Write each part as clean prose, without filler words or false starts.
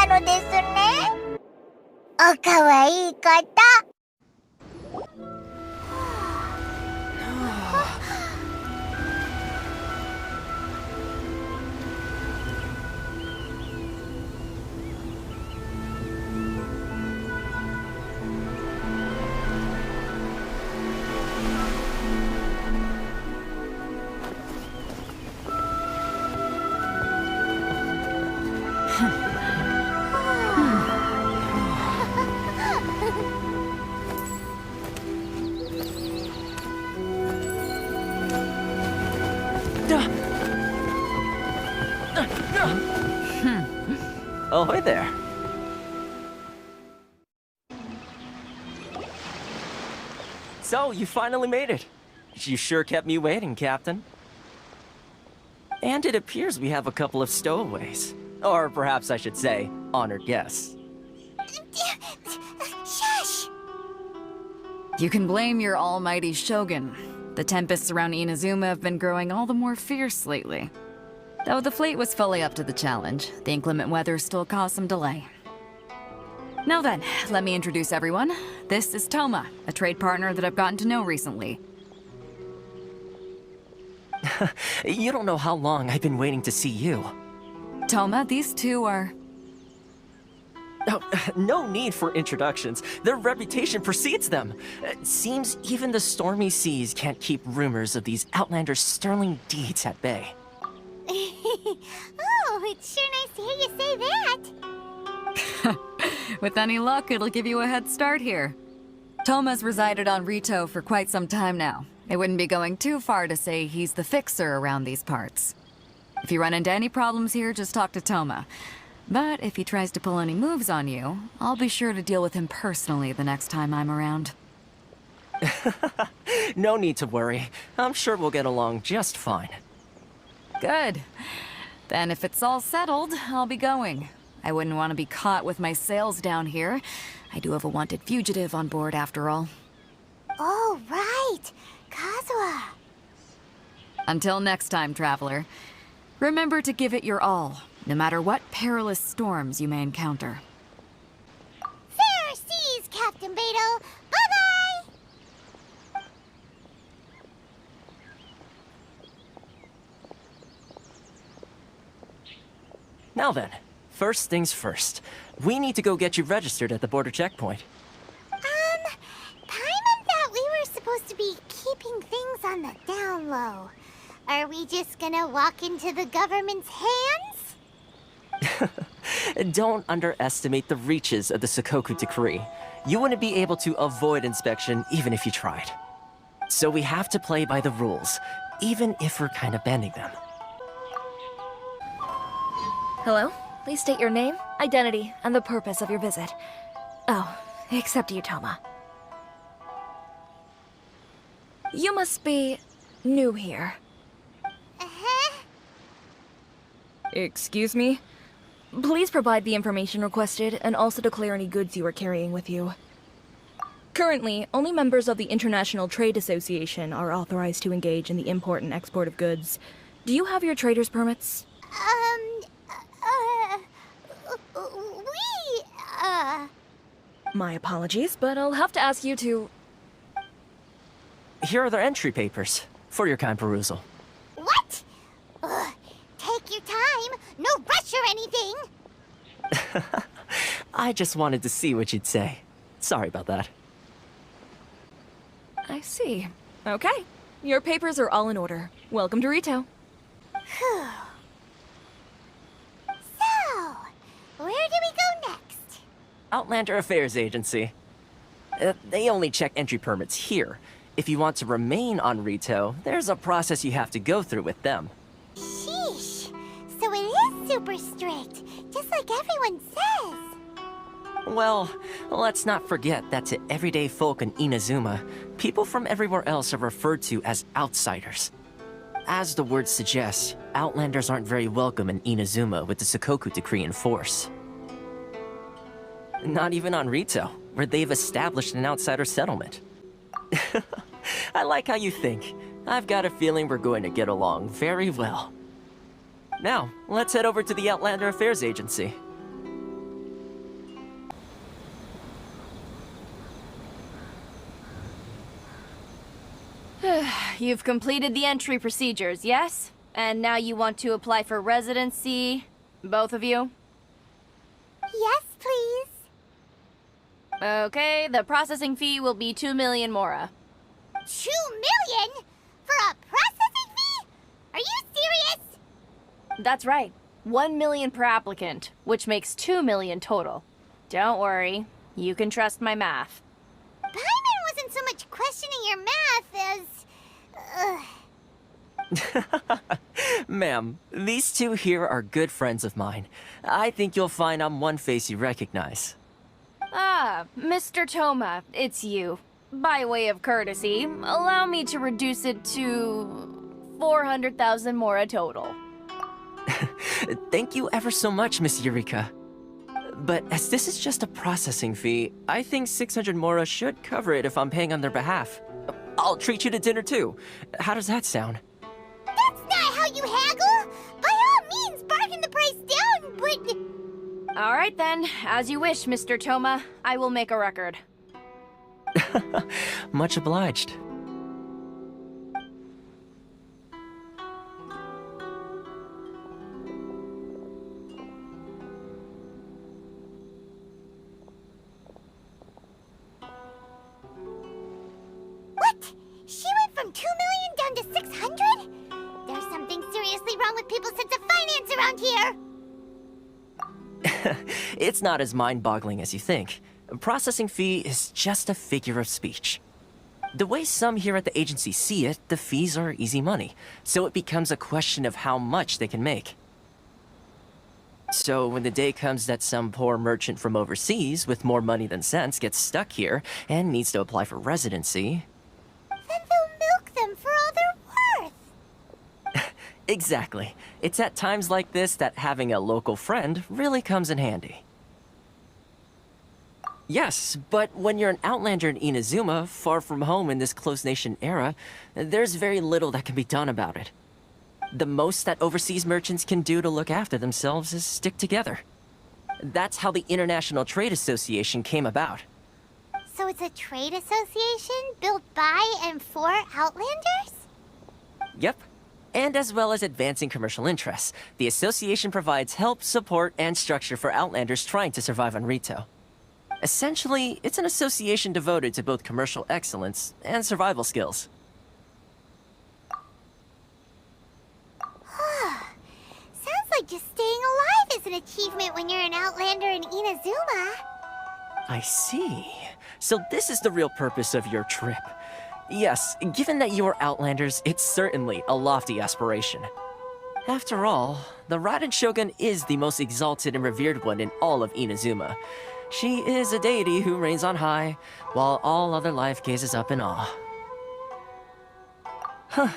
なのですね。おかわいいこと。Ahoy there. So, you finally made it. You sure kept me waiting, Captain. And it appears we have a couple of stowaways. Or perhaps I should say, honored guests. Shush! You can blame your almighty Shogun. The tempests around Inazuma have been growing all the more fierce lately. Though the fleet was fully up to the challenge, the inclement weather still caused some delay. Now then, let me introduce everyone. This is Toma, a trade partner that I've gotten to know recently. You don't know how long I've been waiting to see you. Toma, these two are... Oh, no need for introductions. Their reputation precedes them. It seems even the stormy seas can't keep rumors of these Outlanders' sterling deeds at bay. Oh, it's sure nice to hear you say that. With any luck, it'll give you a head start here. Toma's resided on Rito for quite some time now. It wouldn't be going too far to say he's the fixer around these parts. If you run into any problems here, just talk to Toma. But if he tries to pull any moves on you, I'll be sure to deal with him personally the next time I'm around. No need to worry. I'm sure we'll get along just fine. Good. Then if it's all settled, I'll be going. I wouldn't want to be caught with my sails down here. I do have a wanted fugitive on board after all. Oh, right. Kazuha. Until next time, traveler. Remember to give it your all, no matter what perilous storms you may encounter. Fair seas, Captain Beidou. Bye-bye! Now then, first things first. We need to go get you registered at the border checkpoint. Paimon thought we were supposed to be keeping things on the down low. Are we just gonna walk into the government's hands? Don't underestimate the reaches of the Sakoku Decree. You wouldn't be able to avoid inspection even if you tried. So we have to play by the rules, even if we're kind of bending them. Hello? Please state your name, identity, and the purpose of your visit. Oh, except you, Toma. You must be new here. Uh-huh. Excuse me? Please provide the information requested and also declare any goods you are carrying with you. Currently, only members of the International Trade Association are authorized to engage in the import and export of goods. Do you have your trader's permits? My apologies, but I'll have to ask you to... Here are their entry papers, for your kind perusal. What? Take your time. No rush or anything. I just wanted to see what you'd say. Sorry about that. I see. Okay. Your papers are all in order. Welcome to Rito. Phew. So, where do we go next? Outlander Affairs Agency. They only check entry permits here. If you want to remain on Rito, there's a process you have to go through with them. Sheesh. So it is super strict, just like everyone says. Well, let's not forget that to everyday folk in Inazuma, people from everywhere else are referred to as outsiders. As the word suggests, Outlanders aren't very welcome in Inazuma with the Sakoku Decree in force. Not even on Rito, where they've established an outsider settlement. I like how you think. I've got a feeling we're going to get along very well. Now, let's head over to the Outlander Affairs Agency. You've completed the entry procedures, yes? And now you want to apply for residency? Both of you? Yes, please. Okay, the processing fee will be 2 million mora. 2 million? For a processing fee? Are you serious? That's right. 1 million per applicant, which makes 2 million total. Don't worry, you can trust my math. Paimon wasn't so much questioning your math as... Ma'am, these two here are good friends of mine. I think you'll find I'm one face you recognize. Ah, Mr. Toma, it's you. By way of courtesy, allow me to reduce it to 400,000 mora total. Thank you ever so much, Miss Eureka. But as this is just a processing fee, I think 600 mora should cover it if I'm paying on their behalf. I'll treat you to dinner too. How does that sound? That's not how you haggle! By all means, bargain the price down, but... Alright then, as you wish, Mr. Toma. I will make a record. Much obliged. What? She went from 2 million down to 600? There's something seriously wrong with people's sense of finance around here! It's not as mind-boggling as you think. A processing fee is just a figure of speech. The way some here at the agency see it, the fees are easy money, so it becomes a question of how much they can make. So when the day comes that some poor merchant from overseas with more money than sense gets stuck here and needs to apply for residency... Then they'll milk them for all they're worth! Exactly. It's at times like this that having a local friend really comes in handy. Yes, but when you're an outlander in Inazuma, far from home in this closed nation era, there's very little that can be done about it. The most that overseas merchants can do to look after themselves is stick together. That's how the International Trade Association came about. So it's a trade association built by and for Outlanders? Yep. And as well as advancing commercial interests, the association provides help, support, and structure for Outlanders trying to survive on Rito. Essentially, it's an association devoted to both commercial excellence and survival skills. Sounds like just staying alive is an achievement when you're an Outlander in Inazuma. I see. So this is the real purpose of your trip. Yes, given that you are Outlanders, it's certainly a lofty aspiration. After all, the Raiden Shogun is the most exalted and revered one in all of Inazuma. She is a deity who reigns on high, while all other life gazes up in awe. Huh.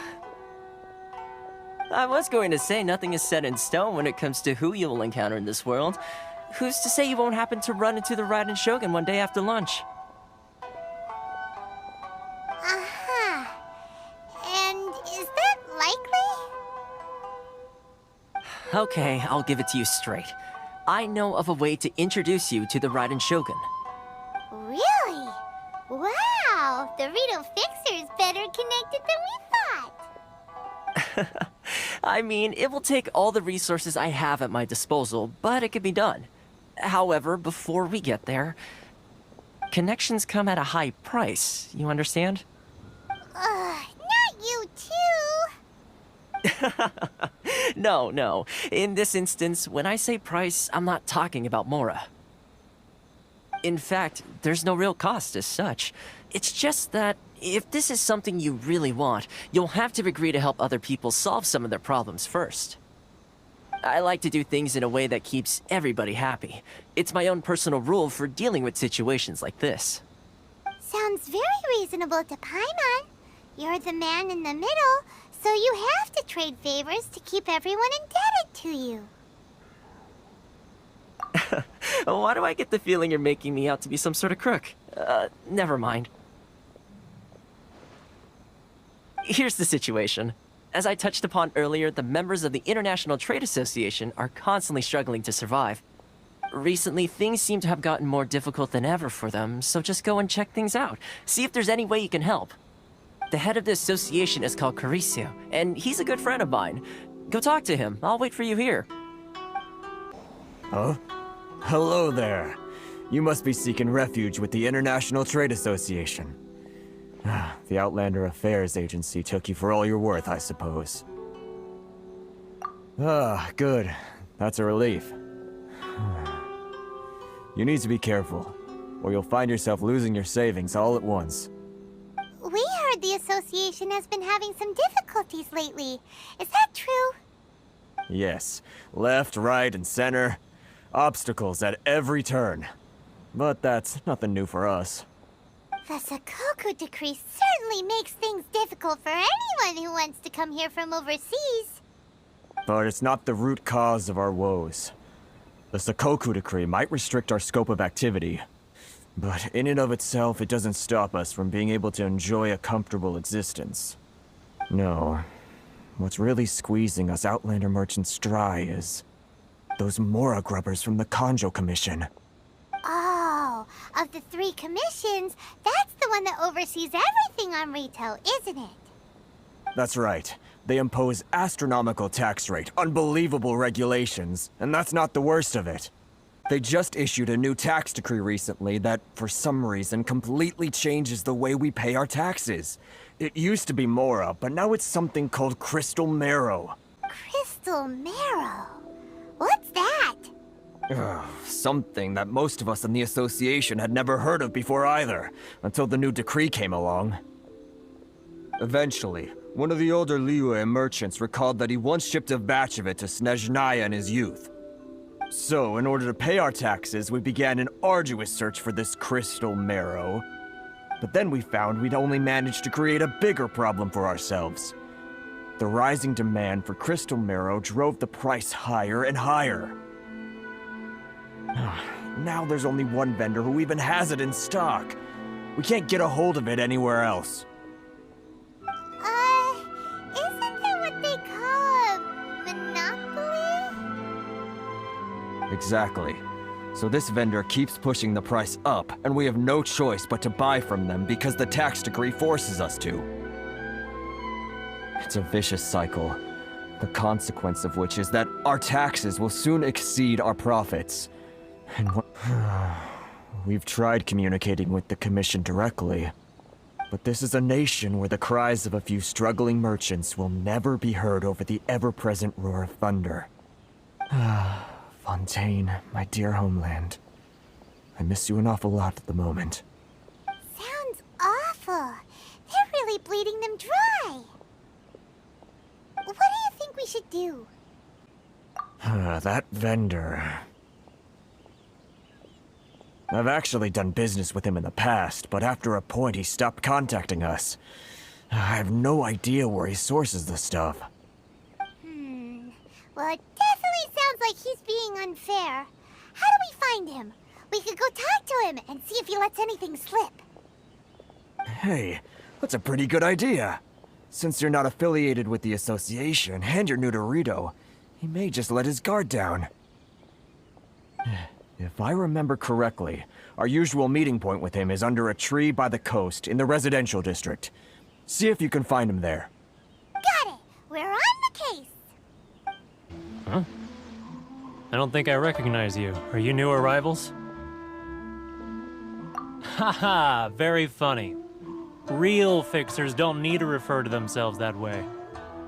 I was going to say nothing is set in stone when it comes to who you will encounter in this world. Who's to say you won't happen to run into the Raiden Shogun one day after lunch? Uh-huh. And is that likely? Okay, I'll give it to you straight. I know of a way to introduce you to the Raiden Shogun. Really? Wow! The Rito Fixer's better connected than we thought! I mean, it will take all the resources I have at my disposal, but it can be done. However, before we get there, connections come at a high price, you understand? Not you too! No. In this instance, when I say price, I'm not talking about Mora. In fact, there's no real cost as such. It's just that if this is something you really want, you'll have to agree to help other people solve some of their problems first. I like to do things in a way that keeps everybody happy. It's my own personal rule for dealing with situations like this. Sounds very reasonable to Paimon. You're the man in the middle, so you have to trade favors to keep everyone indebted to you. Why do I get the feeling you're making me out to be some sort of crook? Never mind. Here's the situation. As I touched upon earlier, the members of the International Trade Association are constantly struggling to survive. Recently, things seem to have gotten more difficult than ever for them, so just go and check things out. See if there's any way you can help. The head of the association is called Karisu, and he's a good friend of mine. Go talk to him. I'll wait for you here. Huh? Hello there. You must be seeking refuge with the International Trade Association. The Outlander Affairs Agency took you for all you're worth, I suppose. Good. That's a relief. You need to be careful, or you'll find yourself losing your savings all at once. We heard the association has been having some difficulties lately. Is that true? Yes. Left, right, and center. Obstacles at every turn. But that's nothing new for us. The Sakoku decree certainly makes things difficult for anyone who wants to come here from overseas. But it's not the root cause of our woes. The Sakoku decree might restrict our scope of activity, but in and of itself, it doesn't stop us from being able to enjoy a comfortable existence. No. What's really squeezing us Outlander merchants dry is those Mora grubbers from the Kanjo Commission. Oh, of the 3 commissions, that's the one that oversees everything on Rito, isn't it? That's right. They impose astronomical tax rate, unbelievable regulations, and that's not the worst of it. They just issued a new tax decree recently that, for some reason, completely changes the way we pay our taxes. It used to be Mora, but now it's something called Crystal Marrow. Crystal Marrow? What's that? Something that most of us in the association had never heard of before either, until the new decree came along. Eventually, one of the older Liyue merchants recalled that he once shipped a batch of it to Snezhnaya in his youth. So, in order to pay our taxes, we began an arduous search for this crystal marrow. But then we found we'd only managed to create a bigger problem for ourselves. The rising demand for crystal marrow drove the price higher and higher. Now there's only one vendor who even has it in stock. We can't get a hold of it anywhere else. Isn't that what they call a monopoly? Exactly. So this vendor keeps pushing the price up, and we have no choice but to buy from them because the tax decree forces us to. It's a vicious cycle, the consequence of which is that our taxes will soon exceed our profits. And we've tried communicating with the Commission directly, but this is a nation where the cries of a few struggling merchants will never be heard over the ever-present roar of thunder. Fontaine, my dear homeland. I miss you an awful lot at the moment. Sounds awful. They're really bleeding them dry. What do you think we should do? That vendor... I've actually done business with him in the past, but after a point he stopped contacting us. I have no idea where he sources the stuff. Well, it definitely sounds like he's being unfair. How do we find him? We could go talk to him and see if he lets anything slip. Hey, that's a pretty good idea. Since you're not affiliated with the association and you're new to Rito, he may just let his guard down. If I remember correctly, our usual meeting point with him is under a tree by the coast in the residential district. See if you can find him there. Got it! We're on the case! Huh? I don't think I recognize you. Are you new arrivals? Haha, very funny. Real fixers don't need to refer to themselves that way.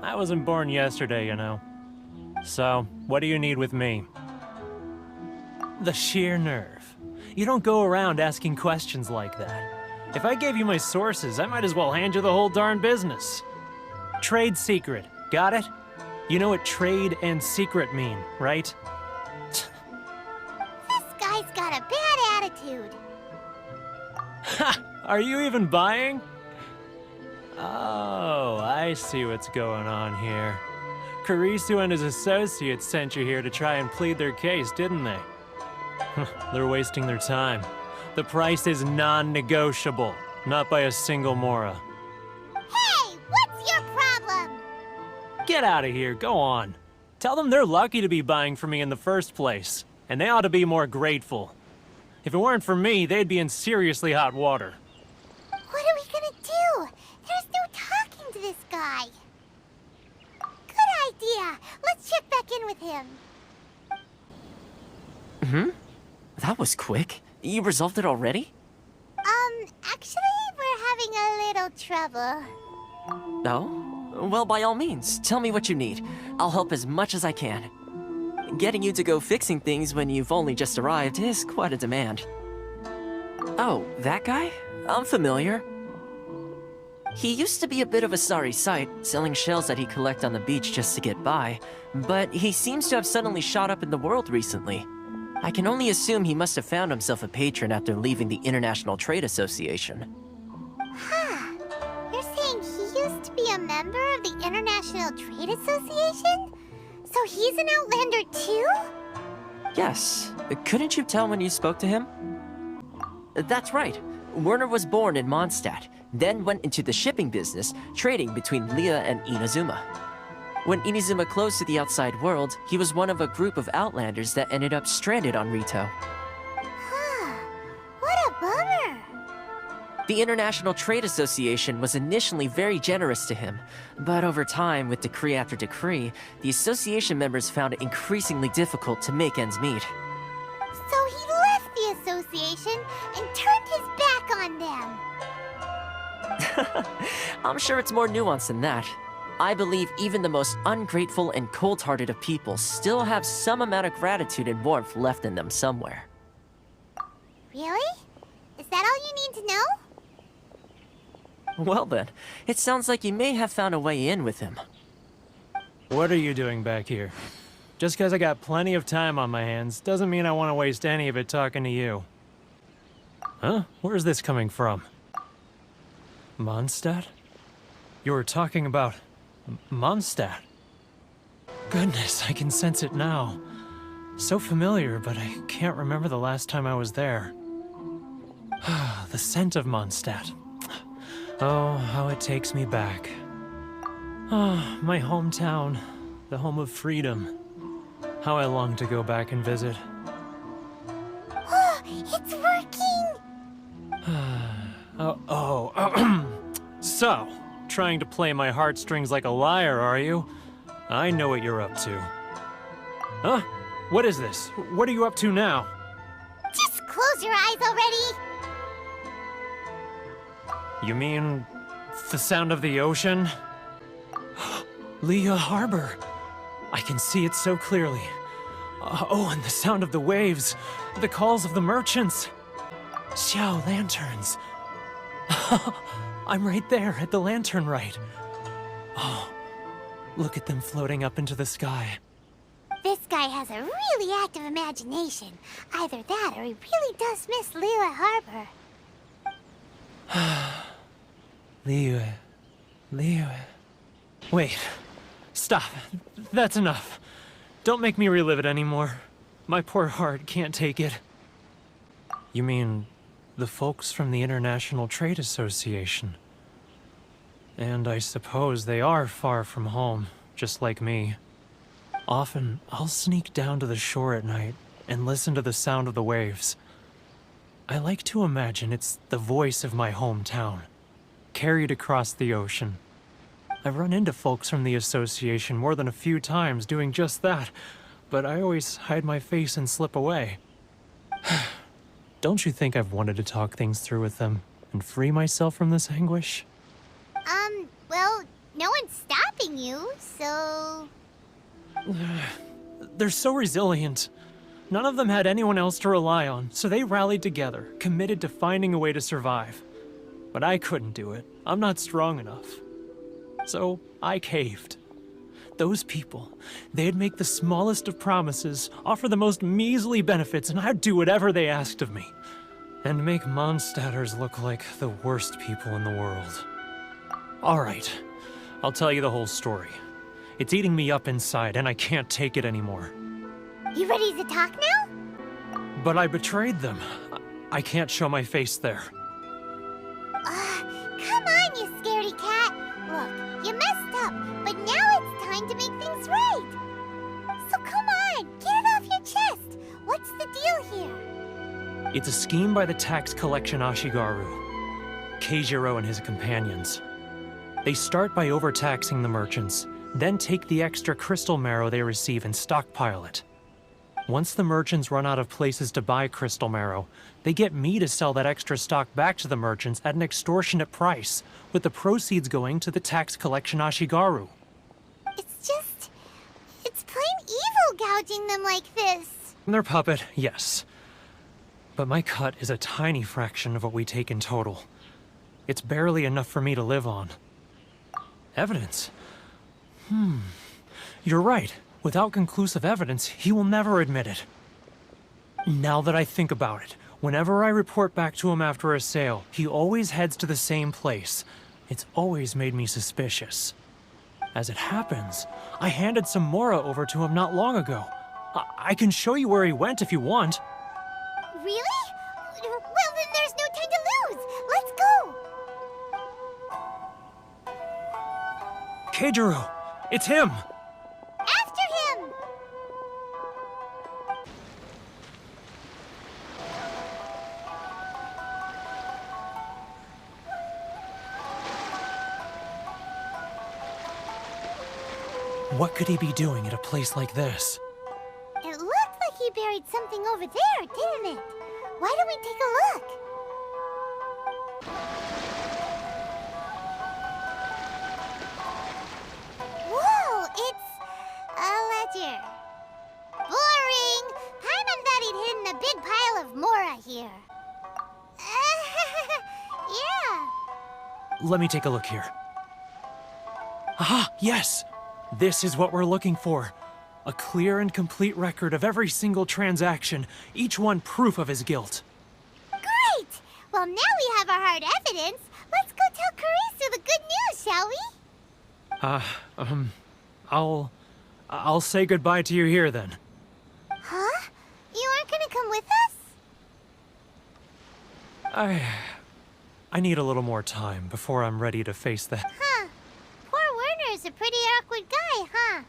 I wasn't born yesterday, you know. So, what do you need with me? The sheer nerve. You don't go around asking questions like that. If I gave you my sources, I might as well hand you the whole darn business. Trade secret, got it? You know what trade and secret mean, right? This guy's got a bad attitude. Ha! Are you even buying? Oh, I see what's going on here. Karisu and his associates sent you here to try and plead their case, didn't they? They're wasting their time. The price is non-negotiable, not by a single Mora. Hey, what's your problem? Get out of here, go on. Tell them they're lucky to be buying from me in the first place, and they ought to be more grateful. If it weren't for me, they'd be in seriously hot water. What are we gonna do? There's no guy. Good idea. Let's check back in with him. That was quick. You resolved it already? Actually, we're having a little trouble. Oh? Well, by all means, tell me what you need. I'll help as much as I can. Getting you to go fixing things when you've only just arrived is quite a demand. Oh, that guy? I'm familiar. He used to be a bit of a sorry sight, selling shells that he'd collect on the beach just to get by, but he seems to have suddenly shot up in the world recently. I can only assume he must have found himself a patron after leaving the International Trade Association. Huh. You're saying he used to be a member of the International Trade Association? So he's an Outlander too? Yes. Couldn't you tell when you spoke to him? That's right. Werner was born in Mondstadt, then went into the shipping business, trading between Leah and Inazuma. When Inazuma closed to the outside world, he was one of a group of Outlanders that ended up stranded on Rito. Huh. What a bummer. The International Trade Association was initially very generous to him, but over time, with decree after decree, the association members found it increasingly difficult to make ends meet. So he left the association and turned his back on them. I'm sure it's more nuanced than that. I believe even the most ungrateful and cold-hearted of people still have some amount of gratitude and warmth left in them somewhere. Really? Is that all you need to know? Well then, it sounds like you may have found a way in with him. What are you doing back here? Just because I got plenty of time on my hands doesn't mean I want to waste any of it talking to you. Huh? Where's this coming from? Mondstadt? You were talking about Mondstadt. Goodness, I can sense it now. So familiar, but I can't remember the last time I was there. The scent of Mondstadt. Oh, how it takes me back. Ah, my hometown, the home of freedom. How I long to go back and visit. Oh, it's working! So, trying to play my heartstrings like a liar, are you? I know what you're up to. Huh? What is this? What are you up to now? Just close your eyes already! You mean the sound of the ocean? Leah Harbor. I can see it so clearly. Oh, and the sound of the waves. The calls of the merchants. Xiao lanterns. I'm right there at the lantern right. Oh, look at them floating up into the sky. This guy has a really active imagination. Either that or he really does miss Leah Harbor. Leah. Wait. Stop. That's enough. Don't make me relive it anymore. My poor heart can't take it. You mean the folks from the International Trade Association? And I suppose they are far from home, just like me. Often, I'll sneak down to the shore at night and listen to the sound of the waves. I like to imagine it's the voice of my hometown, carried across the ocean. I've run into folks from the association more than a few times doing just that, but I always hide my face and slip away. Don't you think I've wanted to talk things through with them and free myself from this anguish? Well, no one's stopping you, so... They're so resilient. None of them had anyone else to rely on, so they rallied together, committed to finding a way to survive. But I couldn't do it. I'm not strong enough. So I caved. Those people, they'd make the smallest of promises, offer the most measly benefits, and I'd do whatever they asked of me. And make Mondstadters look like the worst people in the world. Alright, I'll tell you the whole story. It's eating me up inside, and I can't take it anymore. You ready to talk now? But I betrayed them. I can't show my face there. Come on, you scaredy cat. Look, you messed up, but now it's time to make things right. So come on, get it off your chest. What's the deal here? It's a scheme by the tax collection Ashigaru, Keijiro and his companions. They start by overtaxing the merchants, then take the extra crystal marrow they receive and stockpile it. Once the merchants run out of places to buy crystal marrow, they get me to sell that extra stock back to the merchants at an extortionate price, with the proceeds going to the tax collection Ashigaru. It's plain evil gouging them like this. Their puppet, yes. But my cut is a tiny fraction of what we take in total. It's barely enough for me to live on. Evidence? You're right. Without conclusive evidence, he will never admit it. Now that I think about it, whenever I report back to him after a sale, he always heads to the same place. It's always made me suspicious. As it happens, I handed some Mora over to him not long ago. I can show you where he went if you want. Really? Well, then there's no time to lose. Let's go. Keijiro! It's him! After him! What could he be doing at a place like this? It looked like he buried something over there, didn't it? Why don't we take a look? Whoa, it's a ledger. Boring! Paimon thought he'd hidden a big pile of Mora here. Yeah. Let me take a look here. Aha, yes! This is what we're looking for. A clear and complete record of every single transaction, each one proof of his guilt. Great! Well, now we have our hard evidence. Let's go tell Karisu the good news, shall we? I'll say goodbye to you here then. Huh? You aren't gonna come with us? I need a little more time before I'm ready to face the... Huh. Poor Werner's a pretty awkward guy, huh?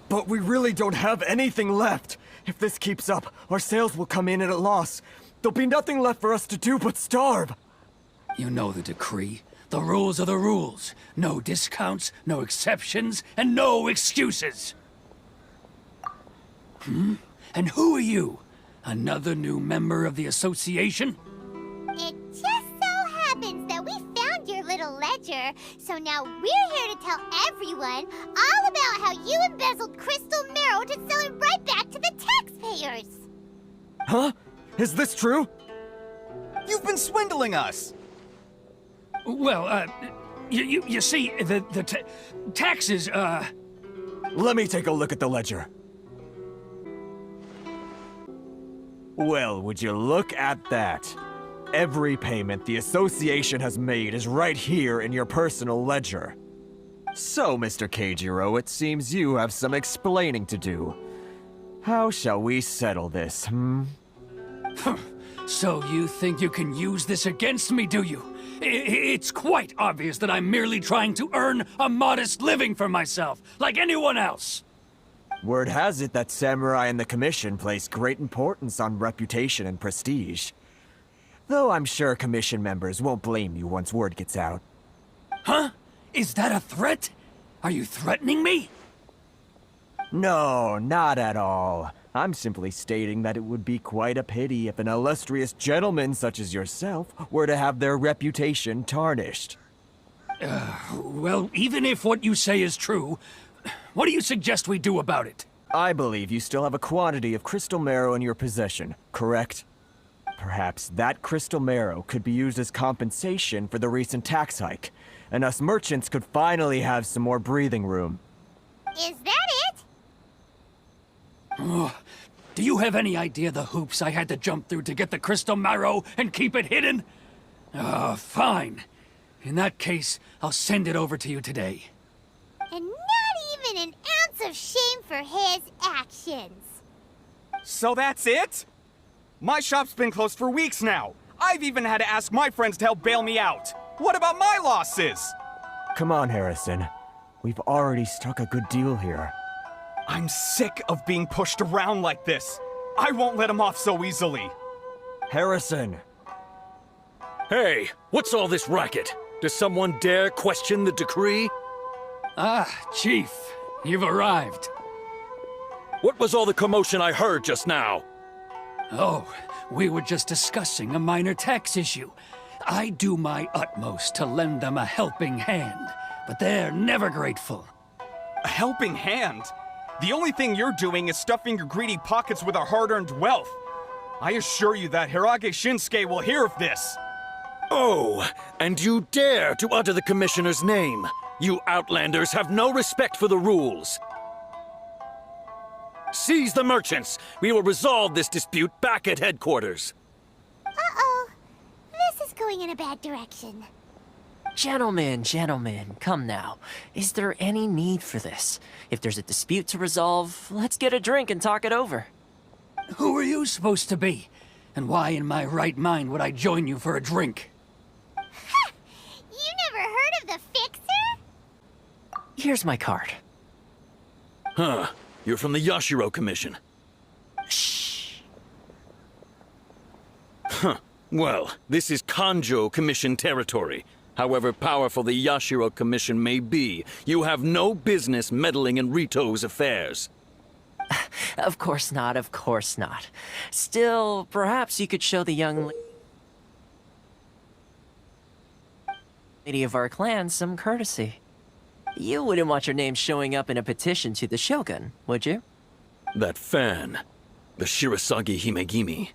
But we really don't have anything left. If this keeps up, our sales will come in at a loss. There'll be nothing left for us to do but starve. You know the decree. The rules are the rules. No discounts, no exceptions, and no excuses. And who are you? Another new member of the association? It just so happens that we found your little ledger, so now we're here to tell everyone all about how you embezzled crystal marrow to sell it right back to the taxpayers. Huh? Is this true? You've been swindling us! Well, you see, the taxes, Let me take a look at the ledger. Well, would you look at that? Every payment the association has made is right here in your personal ledger. So, Mr. Keijiro, it seems you have some explaining to do. How shall we settle this, So you think you can use this against me, do you? It's quite obvious that I'm merely trying to earn a modest living for myself, like anyone else. Word has it that samurai and the commission place great importance on reputation and prestige. Though I'm sure commission members won't blame you once word gets out. Huh? Is that a threat? Are you threatening me? No, not at all. I'm simply stating that it would be quite a pity if an illustrious gentleman such as yourself were to have their reputation tarnished. Well, even if what you say is true, what do you suggest we do about it? I believe you still have a quantity of crystal marrow in your possession, correct? Perhaps that crystal marrow could be used as compensation for the recent tax hike, and us merchants could finally have some more breathing room. Is that it? Do you have any idea the hoops I had to jump through to get the crystal marrow and keep it hidden? Fine. In that case, I'll send it over to you today. And not even an ounce of shame for his actions. So that's it? My shop's been closed for weeks now. I've even had to ask my friends to help bail me out. What about my losses? Come on, Harrison. We've already struck a good deal here. I'm sick of being pushed around like this. I won't let him off so easily. Harrison! Hey, what's all this racket? Does someone dare question the decree? Ah, Chief, you've arrived. What was all the commotion I heard just now? Oh, we were just discussing a minor tax issue. I do my utmost to lend them a helping hand, but they're never grateful. A helping hand? The only thing you're doing is stuffing your greedy pockets with our hard-earned wealth. I assure you that Hirage Shinsuke will hear of this. Oh, and you dare to utter the Commissioner's name. You Outlanders have no respect for the rules. Seize the merchants. We will resolve this dispute back at headquarters. Uh-oh. This is going in a bad direction. Gentlemen, come now. Is there any need for this? If there's a dispute to resolve, let's get a drink and talk it over. Who are you supposed to be? And why in my right mind would I join you for a drink? Ha! You never heard of the Fixer? Here's my card. Huh. You're from the Yashiro Commission. Shh. Huh. Well, this is Kanjo Commission territory. However powerful the Yashiro Commission may be, you have no business meddling in Rito's affairs. Of course not, of course not. Still, perhaps you could show the young lady of our clan some courtesy. You wouldn't want your name showing up in a petition to the Shogun, would you? That fan, the Shirasagi Himegimi.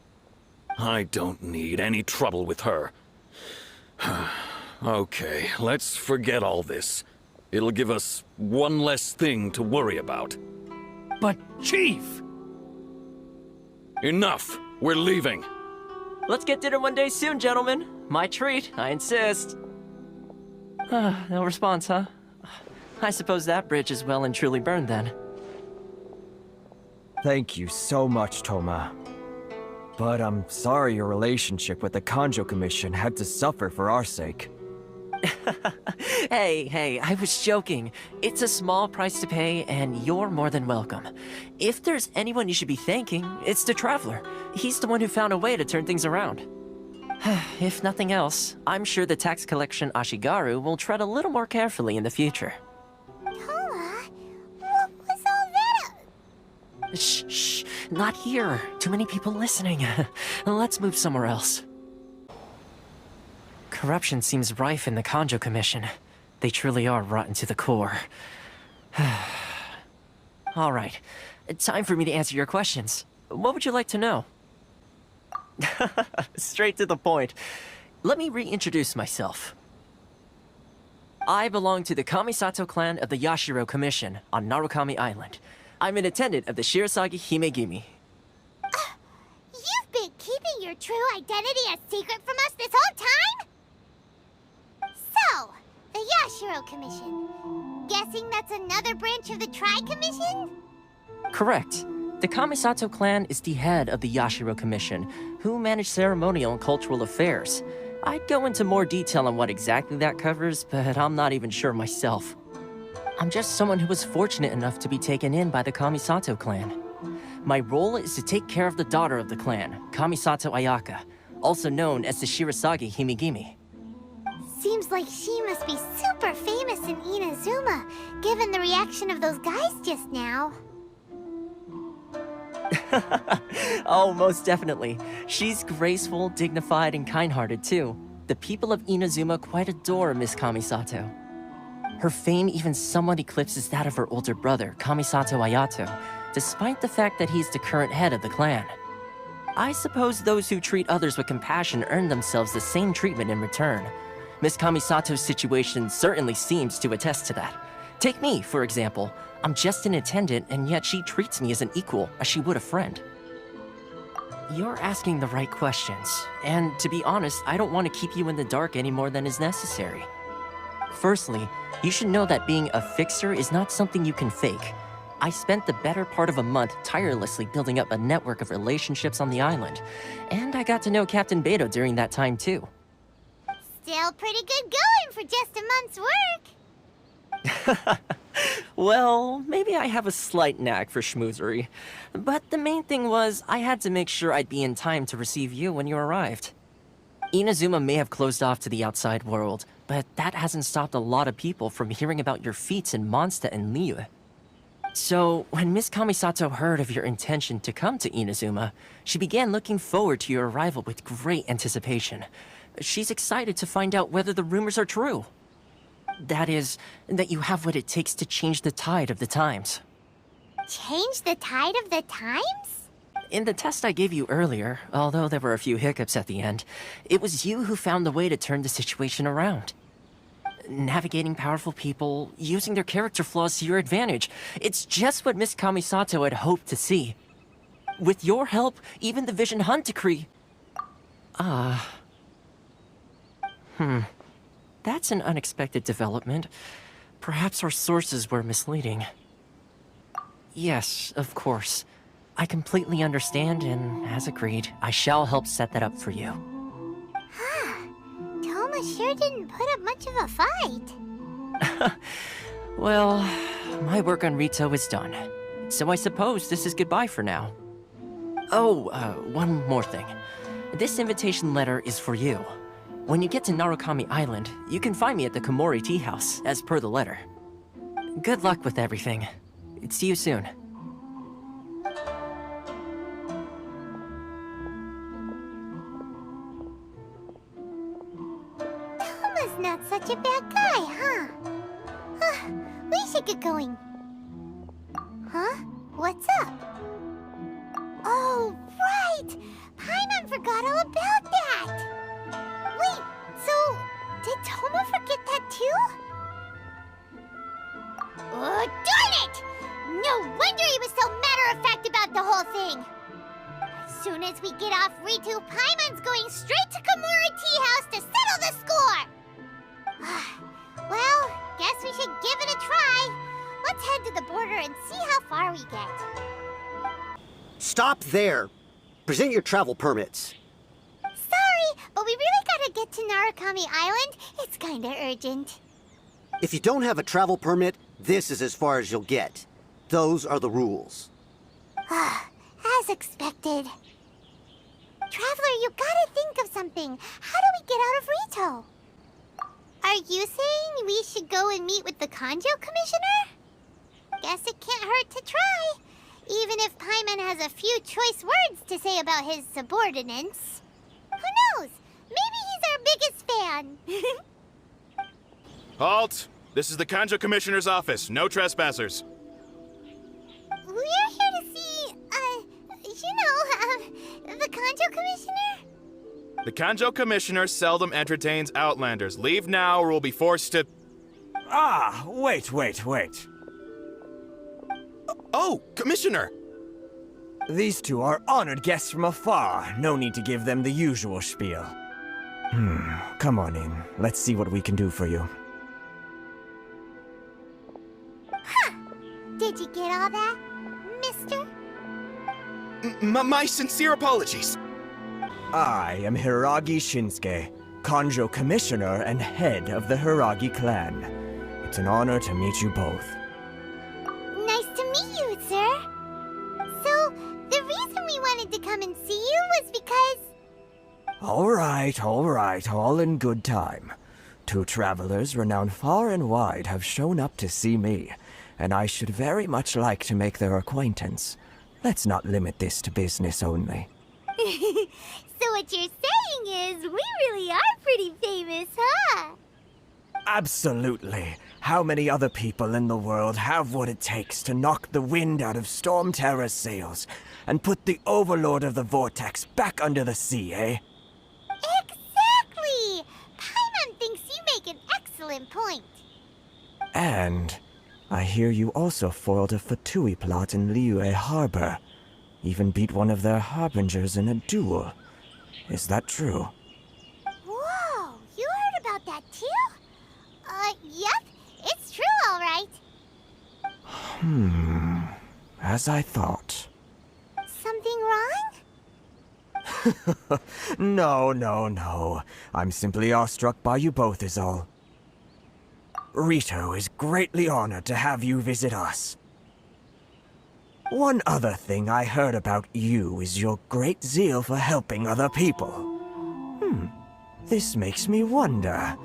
I don't need any trouble with her. Okay, let's forget all this. It'll give us one less thing to worry about. But, Chief! Enough! We're leaving! Let's get dinner one day soon, gentlemen. My treat, I insist. No response, huh? I suppose that bridge is well and truly burned then. Thank you so much, Toma. But I'm sorry your relationship with the Kanjo Commission had to suffer for our sake. Hey, I was joking. It's a small price to pay, and you're more than welcome. If there's anyone you should be thanking, it's the Traveler. He's the one who found a way to turn things around. If nothing else, I'm sure the tax collection Ashigaru will tread a little more carefully in the future. Toma? What was all that? Shh, not here. Too many people listening. Let's move somewhere else. Corruption seems rife in the Kanjo Commission. They truly are rotten to the core. All right, time for me to answer your questions. What would you like to know? Straight to the point. Let me reintroduce myself. I belong to the Kamisato clan of the Yashiro Commission on Narukami Island. I'm an attendant of the Shirasagi Himegimi. You've been keeping your true identity a secret from us this whole time? So, the Yashiro Commission. Guessing that's another branch of the Tri-Commission? Correct. The Kamisato clan is the head of the Yashiro Commission, who manage ceremonial and cultural affairs. I'd go into more detail on what exactly that covers, but I'm not even sure myself. I'm just someone who was fortunate enough to be taken in by the Kamisato clan. My role is to take care of the daughter of the clan, Kamisato Ayaka, also known as the Shirasagi Himegimi. Seems like she must be super famous in Inazuma, given the reaction of those guys just now. Oh, most definitely. She's graceful, dignified, and kind-hearted too. The people of Inazuma quite adore Miss Kamisato. Her fame even somewhat eclipses that of her older brother, Kamisato Ayato, despite the fact that he's the current head of the clan. I suppose those who treat others with compassion earn themselves the same treatment in return. Miss Kamisato's situation certainly seems to attest to that. Take me, for example. I'm just an attendant, and yet she treats me as an equal, as she would a friend. You're asking the right questions, and to be honest, I don't want to keep you in the dark any more than is necessary. Firstly, you should know that being a fixer is not something you can fake. I spent the better part of a month tirelessly building up a network of relationships on the island, and I got to know Captain Beto during that time too. Still pretty good going for just a month's work. Well, maybe I have a slight knack for schmoozery. But the main thing was, I had to make sure I'd be in time to receive you when you arrived. Inazuma may have closed off to the outside world, but that hasn't stopped a lot of people from hearing about your feats in Mondstadt and Liyue. So, when Miss Kamisato heard of your intention to come to Inazuma, she began looking forward to your arrival with great anticipation. She's excited to find out whether the rumors are true. That is, that you have what it takes to change the tide of the times. Change the tide of the times? In the test I gave you earlier, although there were a few hiccups at the end, it was you who found the way to turn the situation around. Navigating powerful people, using their character flaws to your advantage. It's just what Miss Kamisato had hoped to see. With your help, even the Vision Hunt decree... That's an unexpected development. Perhaps our sources were misleading. Yes, of course. I completely understand, and as agreed, I shall help set that up for you. Toma sure didn't put up much of a fight. Well, my work on Rito is done. So I suppose this is goodbye for now. Oh, one more thing. This invitation letter is for you. When you get to Narukami Island, you can find me at the Komori Tea House, as per the letter. Good luck with everything. See you soon. Toma's not such a bad guy, huh? We should get going. Huh? What's up? Oh, right! Paimon forgot all about that! Wait, so did Toma forget that too? Oh, darn it! No wonder he was so matter-of-fact about the whole thing! As soon as we get off Ritu, Paimon's going straight to Komori Tea House to settle the score! Well, guess we should give it a try. Let's head to the border and see how far we get. Stop there! Present your travel permits. Sorry, but we really gotta get to Narukami Island. It's kinda urgent. If you don't have a travel permit, this is as far as you'll get. Those are the rules. As expected. Traveler, you gotta think of something. How do we get out of Rito? Are you saying we should go and meet with the Kanjo Commissioner? Guess it can't hurt to try. Even if Paimon has a few choice words to say about his subordinates. Who knows? Maybe he's our biggest fan. Halt! This is the Kanjo Commissioner's office. No trespassers. We're here to see, the Kanjo Commissioner? The Kanjo Commissioner seldom entertains Outlanders. Leave now or we'll be forced to... Wait. Oh, Commissioner! These two are honored guests from afar. No need to give them the usual spiel. Come on in. Let's see what we can do for you. Did you get all that, mister? My sincere apologies. I am Hiragi Shinsuke, Kanjo Commissioner and head of the Hiragi clan. It's an honor to meet you both. Nice to meet you, sir. So, the reason we wanted to come and see you was because... All right, all in good time. Two travelers renowned far and wide have shown up to see me, and I should very much like to make their acquaintance. Let's not limit this to business only. So what you're saying is, we really are pretty famous, huh? Absolutely. How many other people in the world have what it takes to knock the wind out of Storm Terror's sails and put the Overlord of the Vortex back under the sea, eh? Exactly! Paimon thinks you make an excellent point. And I hear you also foiled a Fatui plot in Liyue Harbor. Even beat one of their harbingers in a duel. Is that true? Whoa, you heard about that too? Yep, it's true, all right. As I thought. Something wrong? No. I'm simply awestruck by you both is all. Rito is greatly honored to have you visit us. One other thing I heard about you is your great zeal for helping other people. This makes me wonder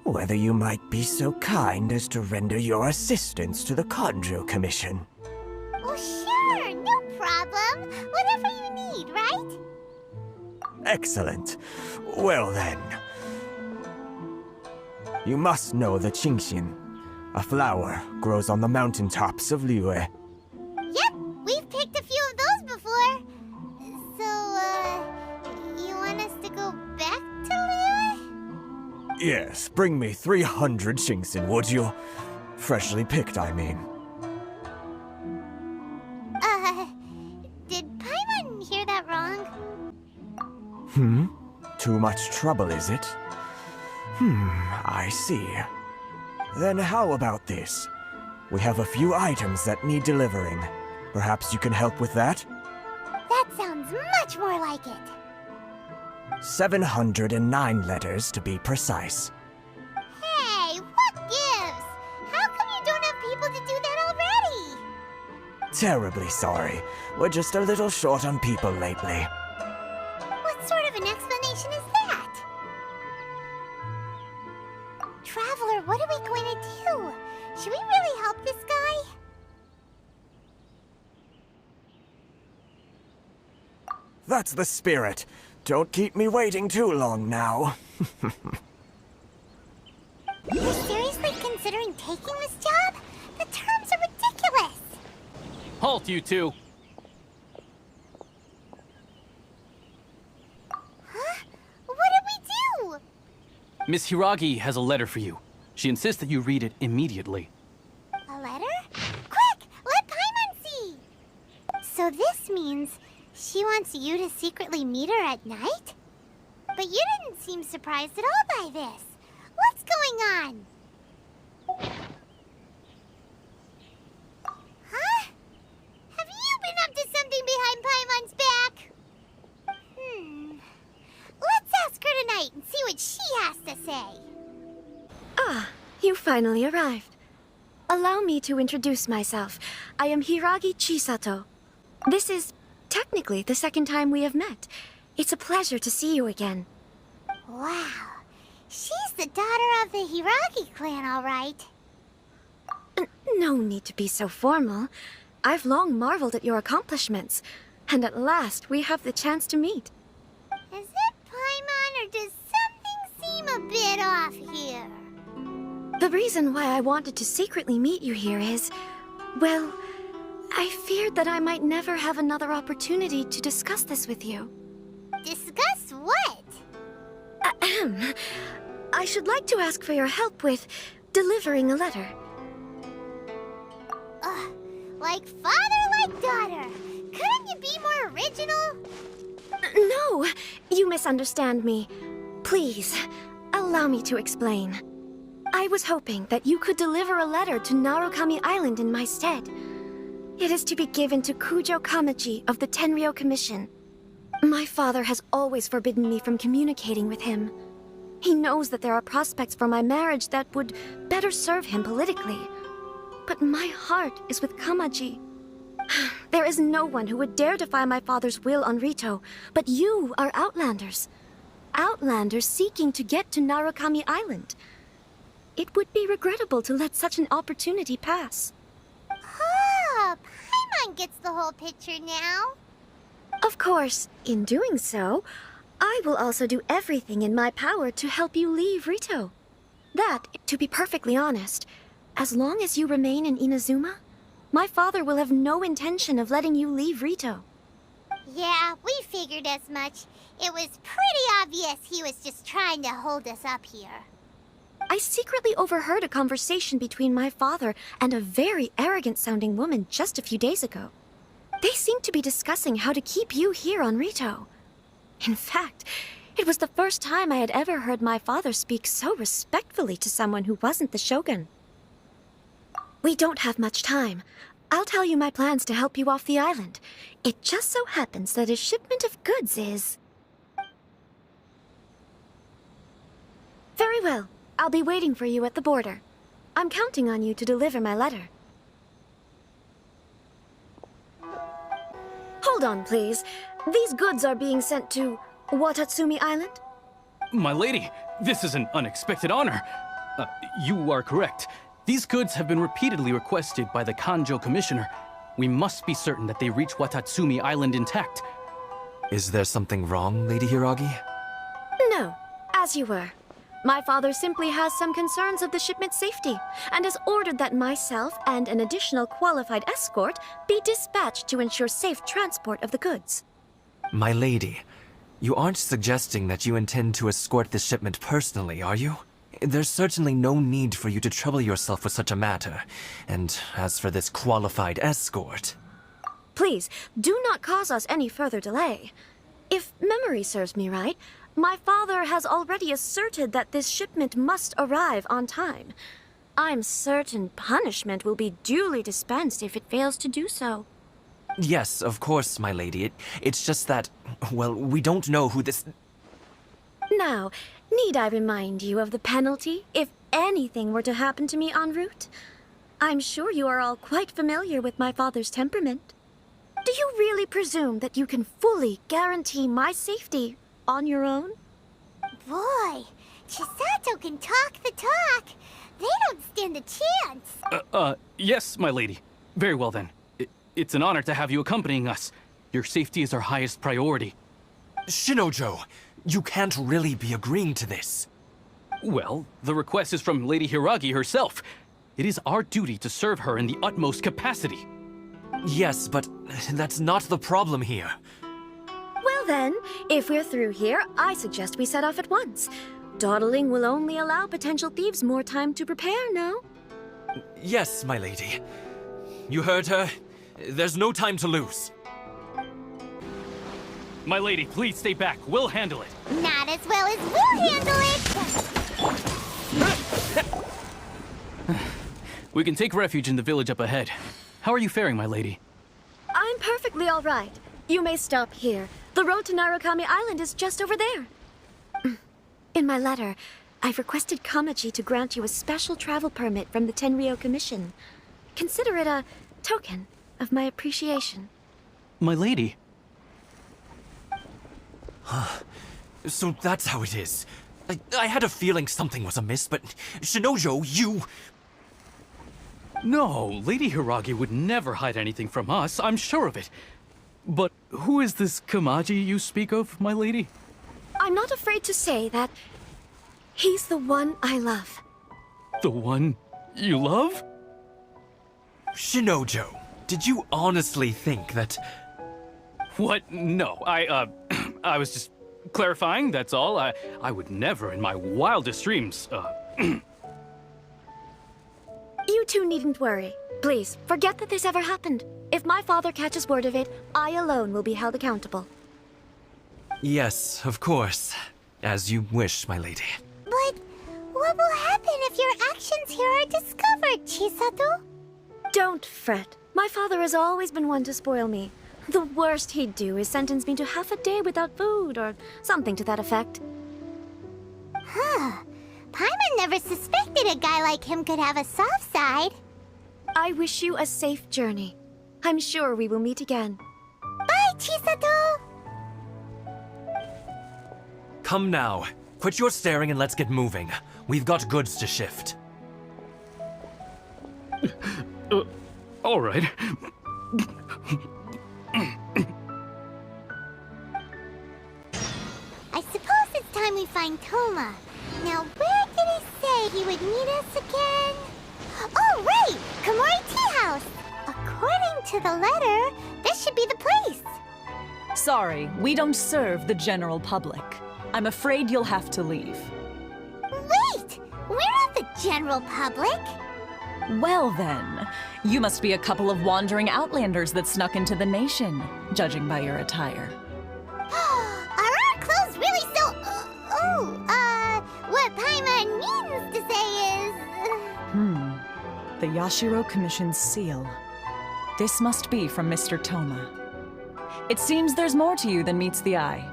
whether you might be so kind as to render your assistance to the Kanjo Commission. Oh, sure, no problem. Whatever you need, right? Excellent. Well then. You must know the Qingxin. A flower grows on the mountaintops of Liyue. Yep, we've picked a few of those before. So, you want us to go back to Liyue? Yes, bring me 300 Qingxin, would you? Freshly picked, I mean. Did Paimon hear that wrong? Too much trouble, is it? I see. Then how about this? We have a few items that need delivering. Perhaps you can help with that? That sounds much more like it. 709 letters to be precise. Hey, what gives? How come you don't have people to do that already? Terribly sorry. We're just a little short on people lately. What sort of an explanation is that? Traveler, what are we going to do? Should we really help this guy? That's the spirit. Don't keep me waiting too long now. You're seriously considering taking this job? The terms are ridiculous. Halt, you two! Huh? What did we do? Miss Hiragi has a letter for you. She insists that you read it immediately. A letter? Quick! Let Paimon see! So this means she wants you to secretly meet her at night? But you didn't seem surprised at all by this. What's going on? Huh? Have you been up to something behind Paimon's back? Let's ask her tonight and see what she has to say. Ah, you finally arrived. Allow me to introduce myself. I am Hiragi Chisato. This is technically the second time we have met. It's a pleasure to see you again. Wow. She's the daughter of the Hiragi clan, all right. No need to be so formal. I've long marveled at your accomplishments, and at last we have the chance to meet. Is it Paimon, or does something seem a bit off here? The reason why I wanted to secretly meet you here is, well, I feared that I might never have another opportunity to discuss this with you. Discuss what? Ahem. I should like to ask for your help with delivering a letter. Like father, like daughter. Couldn't you be more original? No, you misunderstand me. Please, allow me to explain. I was hoping that you could deliver a letter to Narukami Island in my stead. It is to be given to Kujo Kamachi of the Tenryou Commission. My father has always forbidden me from communicating with him. He knows that there are prospects for my marriage that would better serve him politically. But my heart is with Kamaji. There is no one who would dare defy my father's will on Rito, but you are Outlanders. Outlanders seeking to get to Narukami Island. It would be regrettable to let such an opportunity pass. Oh, Paimon gets the whole picture now. Of course, in doing so, I will also do everything in my power to help you leave Rito. That, to be perfectly honest, as long as you remain in Inazuma, my father will have no intention of letting you leave Rito. Yeah, we figured as much. It was pretty obvious he was just trying to hold us up here. I secretly overheard a conversation between my father and a very arrogant-sounding woman just a few days ago. They seemed to be discussing how to keep you here on Rito. In fact, it was the first time I had ever heard my father speak so respectfully to someone who wasn't the Shogun. We don't have much time. I'll tell you my plans to help you off the island. It just so happens that a shipment of goods is... Very well. I'll be waiting for you at the border. I'm counting on you to deliver my letter. Hold on, please. These goods are being sent to Watatsumi Island? My lady, this is an unexpected honor. You are correct. These goods have been repeatedly requested by the Kanjo Commissioner. We must be certain that they reach Watatsumi Island intact. Is there something wrong, Lady Hiragi? No, as you were. My father simply has some concerns of the shipment's safety, and has ordered that myself and an additional qualified escort be dispatched to ensure safe transport of the goods. My lady, you aren't suggesting that you intend to escort this shipment personally, are you? There's certainly no need for you to trouble yourself with such a matter. And as for this qualified escort... Please, do not cause us any further delay. If memory serves me right, my father has already asserted that this shipment must arrive on time. I'm certain punishment will be duly dispensed if it fails to do so. Yes, of course, my lady. It's just that, well, we don't know who this... Now, need I remind you of the penalty if anything were to happen to me en route? I'm sure you are all quite familiar with my father's temperament. Do you really presume that you can fully guarantee my safety on your own? Boy, Chisato can talk the talk. They don't stand a chance. Yes, my lady. Very well then. It's an honor to have you accompanying us. Your safety is our highest priority. Shinojo, you can't really be agreeing to this. Well, the request is from Lady Hiragi herself. It is our duty to serve her in the utmost capacity. Yes, but that's not the problem here. Well then, if we're through here, I suggest we set off at once. Dawdling will only allow potential thieves more time to prepare, no? Yes, my lady. You heard her. There's no time to lose. My lady, please stay back. We'll handle it. Not as well as we'll handle it! We can take refuge in the village up ahead. How are you faring, my lady? I'm perfectly all right. You may stop here. The road to Narukami Island is just over there. In my letter, I've requested Kamaji to grant you a special travel permit from the Tenryou Commission. Consider it a token of my appreciation. My lady. So that's how it is. I had a feeling something was amiss, but Shinojo, you... No, Lady Hiragi would never hide anything from us, I'm sure of it. But who is this Kamaji you speak of, my lady? I'm not afraid to say that he's the one I love. The one you love? Shinojo, did you honestly think that... What? No, I was just clarifying, that's all. I would never in my wildest dreams, You two needn't worry. Please, forget that this ever happened. If my father catches word of it, I alone will be held accountable. Yes, of course. As you wish, my lady. But what will happen if your actions here are discovered, Chisato? Don't fret. My father has always been one to spoil me. The worst he'd do is sentence me to half a day without food, or something to that effect. Huh. Paimon never suspected a guy like him could have a soft side. I wish you a safe journey. I'm sure we will meet again. Bye, Chisato! Come now. Quit your staring and let's get moving. We've got goods to shift. All right. I suppose it's time we find Toma. Now, where did he say he would meet us again? Oh, right! Komori Tea House! According to the letter, this should be the place. Sorry, we don't serve the general public. I'm afraid you'll have to leave. Wait! We're not the general public! Well then, you must be a couple of wandering outlanders that snuck into the nation, judging by your attire. Are our clothes really so... what Paimon means to say is... The Yashiro Commission's seal. This must be from Mr. Toma. It seems there's more to you than meets the eye.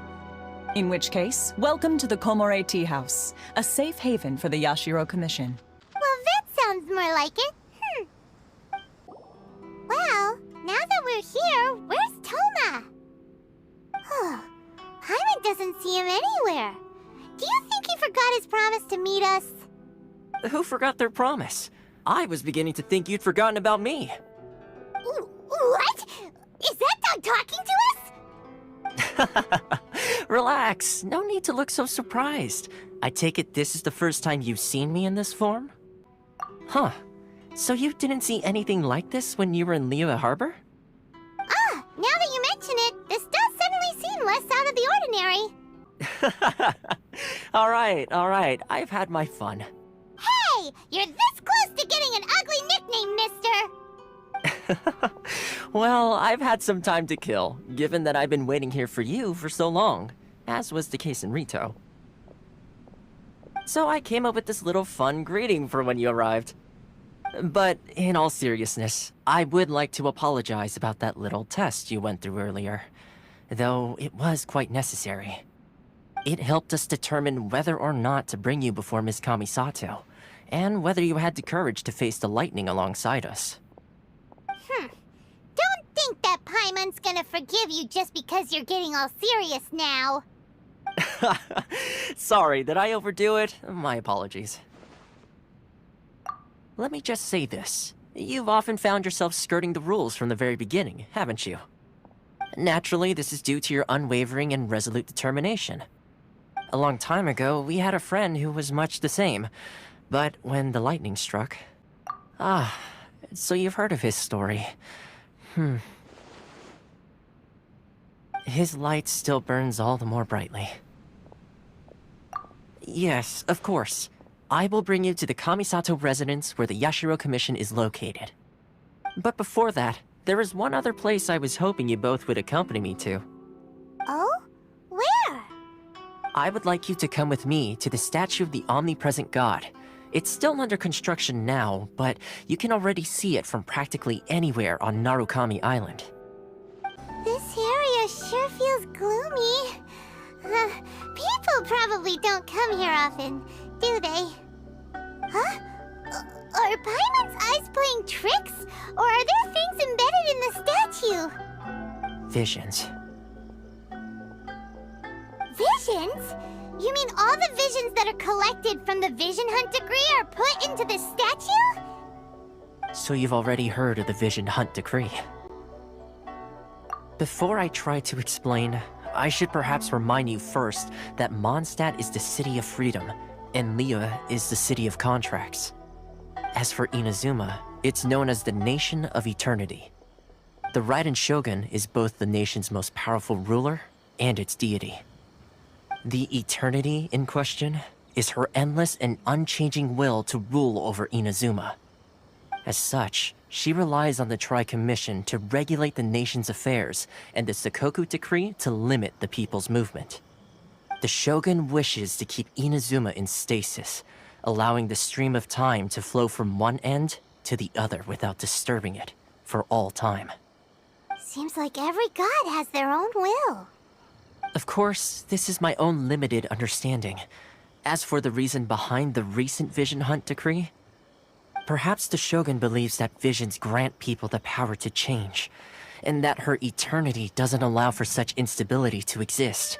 In which case, welcome to the Komore Tea House, a safe haven for the Yashiro Commission. Well, that sounds more like it. Well, now that we're here, where's Toma? Paimon doesn't see him anywhere. Do you think he forgot his promise to meet us? Who forgot their promise? I was beginning to think you'd forgotten about me. What? Is that dog talking to us? Relax, no need to look so surprised. I take it this is the first time you've seen me in this form? Huh. So you didn't see anything like this when you were in Liyue Harbor? Ah, now that you mention it, this does suddenly seem less out of the ordinary. Alright, I've had my fun. Hey, you're this close to getting an ugly nickname, mister! Well, I've had some time to kill, given that I've been waiting here for you for so long, as was the case in Rito. So I came up with this little fun greeting for when you arrived. But in all seriousness, I would like to apologize about that little test you went through earlier, though it was quite necessary. It helped us determine whether or not to bring you before Miss Kamisato, and whether you had the courage to face the lightning alongside us. Don't think that Paimon's gonna forgive you just because you're getting all serious now. Sorry, did I overdo it? My apologies. Let me just say this. You've often found yourself skirting the rules from the very beginning, haven't you? Naturally, this is due to your unwavering and resolute determination. A long time ago, we had a friend who was much the same, but when the lightning struck... Ah, so you've heard of his story. His light still burns all the more brightly. Yes, of course. I will bring you to the Kamisato residence where the Yashiro Commission is located. But before that, there is one other place I was hoping you both would accompany me to. Oh? Where? I would like you to come with me to the statue of the omnipresent god. It's still under construction now, but you can already see it from practically anywhere on Narukami Island. This area sure feels gloomy. People probably don't come here often, do they? Huh? Are Paimon's eyes playing tricks? Or are there things embedded in the statue? Visions. Visions? You mean all the visions that are collected from the Vision Hunt Decree are put into this statue? So you've already heard of the Vision Hunt Decree. Before I try to explain, I should perhaps remind you first that Mondstadt is the city of freedom, and Liyue is the city of contracts. As for Inazuma, it's known as the Nation of Eternity. The Raiden Shogun is both the nation's most powerful ruler and its deity. The Eternity in question is her endless and unchanging will to rule over Inazuma. As such, she relies on the Tri-Commission to regulate the nation's affairs and the Sakoku Decree to limit the people's movement. The Shogun wishes to keep Inazuma in stasis, allowing the stream of time to flow from one end to the other without disturbing it for all time. Seems like every god has their own will. Of course, this is my own limited understanding. As for the reason behind the recent Vision Hunt Decree, perhaps the Shogun believes that visions grant people the power to change, and that her eternity doesn't allow for such instability to exist.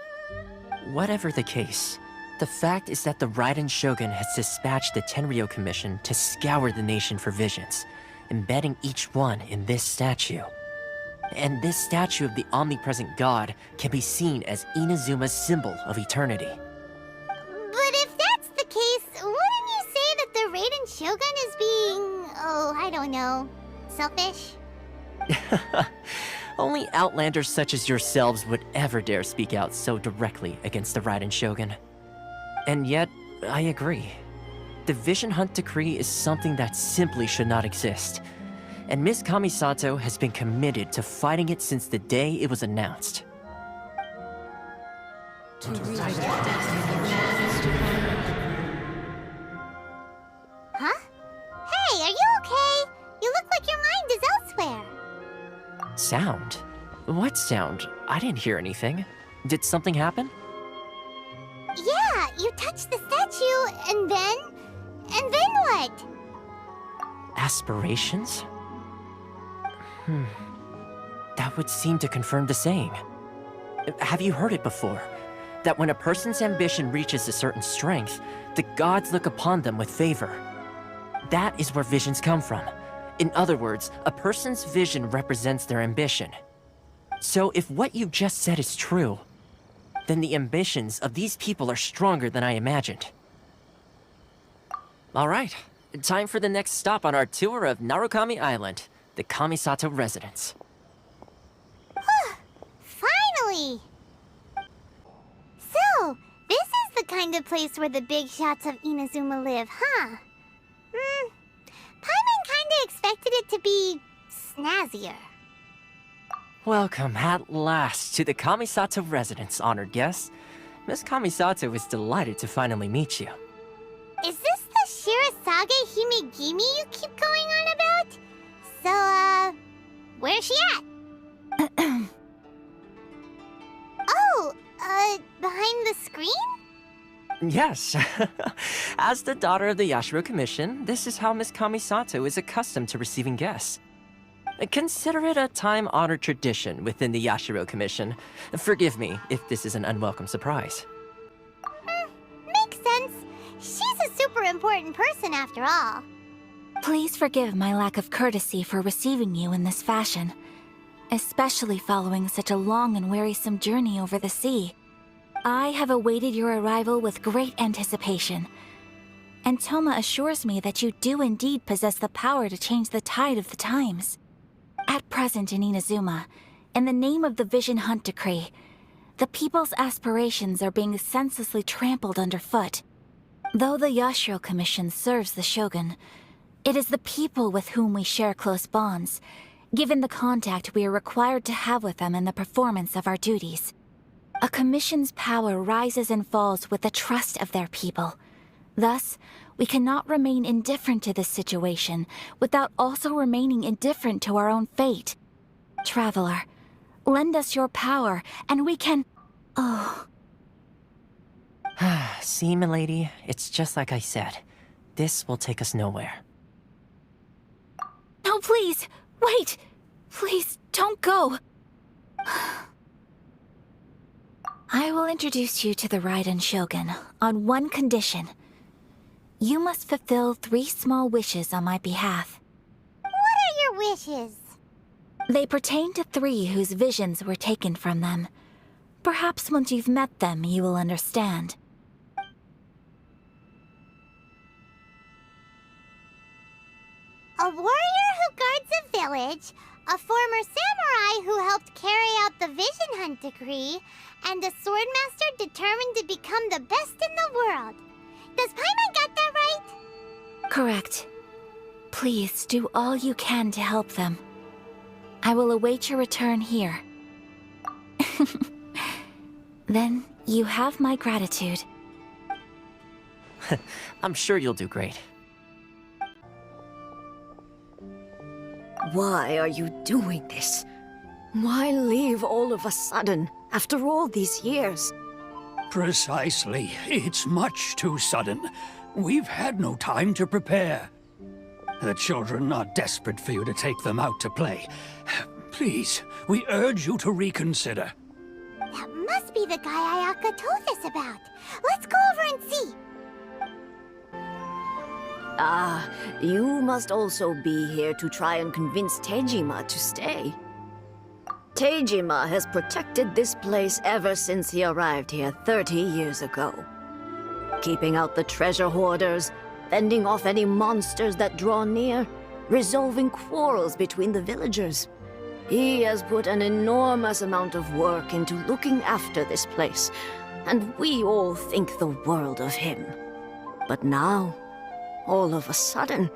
Whatever the case, the fact is that the Raiden Shogun has dispatched the Tenryou Commission to scour the nation for visions, embedding each one in this statue. And this statue of the omnipresent god can be seen as Inazuma's symbol of eternity. But if that's the case, wouldn't you say that the Raiden Shogun is being... oh, I don't know... selfish? Only outlanders such as yourselves would ever dare speak out so directly against the Raiden Shogun. And yet, I agree. The Vision Hunt Decree is something that simply should not exist. And Miss Kamisato has been committed to fighting it since the day it was announced. Huh? Hey, are you okay? You look like your mind is elsewhere. Sound? What sound? I didn't hear anything. Did something happen? Yeah, you touched the statue, and then... and then what? Aspirations? That would seem to confirm the saying. Have you heard it before? that when a person's ambition reaches a certain strength, the gods look upon them with favor. That is where visions come from. In other words, a person's vision represents their ambition. So if what you just said is true, then the ambitions of these people are stronger than I imagined. All right, time for the next stop on our tour of Narukami Island, the Kamisato residence. Finally! So, this is the kind of place where the big shots of Inazuma live, huh? Paimon kinda expected it to be snazzier. Welcome at last to the Kamisato residence, honored guests. Miss Kamisato is delighted to finally meet you. Is this the Shirasage Himegimi you keep going on about? So, where's she at? Behind the screen? Yes. As the daughter of the Yashiro Commission, this is how Miss Kamisato is accustomed to receiving guests. Consider it a time-honored tradition within the Yashiro Commission. Forgive me if this is an unwelcome surprise. Makes sense. She's a super important person after all. Please forgive my lack of courtesy for receiving you in this fashion, especially following such a long and wearisome journey over the sea. I have awaited your arrival with great anticipation, and Toma assures me that you do indeed possess the power to change the tide of the times. At present in Inazuma, in the name of the Vision Hunt Decree, the people's aspirations are being senselessly trampled underfoot. Though the Yashiro Commission serves the Shogun, it is the people with whom we share close bonds, given the contact we are required to have with them in the performance of our duties. A commission's power rises and falls with the trust of their people. Thus, we cannot remain indifferent to this situation without also remaining indifferent to our own fate. Traveler, lend us your power, and we can... Oh... See, milady, it's just like I said. This will take us nowhere. No, please! Wait! Please, don't go! I will introduce you to the Raiden Shogun on one condition. You must fulfill 3 small wishes on my behalf. What are your wishes? They pertain to 3 whose visions were taken from them. Perhaps once you've met them, you will understand. A warrior who guards a village, a former samurai who helped carry out the Vision Hunt Decree, and a swordmaster determined to become the best in the world. Does Paimon get that right? Correct. Please do all you can to help them. I will await your return here. Then you have my gratitude. I'm sure you'll do great. Why are you doing this? Why leave all of a sudden, after all these years? Precisely. It's much too sudden. We've had no time to prepare. The children are desperate for you to take them out to play. Please, we urge you to reconsider. That must be the guy Ayaka told us about. Let's go over and see. Ah, you must also be here to try and convince Tejima to stay. Tejima has protected this place ever since he arrived here 30 years ago. Keeping out the treasure hoarders, fending off any monsters that draw near, resolving quarrels between the villagers. He has put an enormous amount of work into looking after this place, and we all think the world of him. But now, all of a sudden,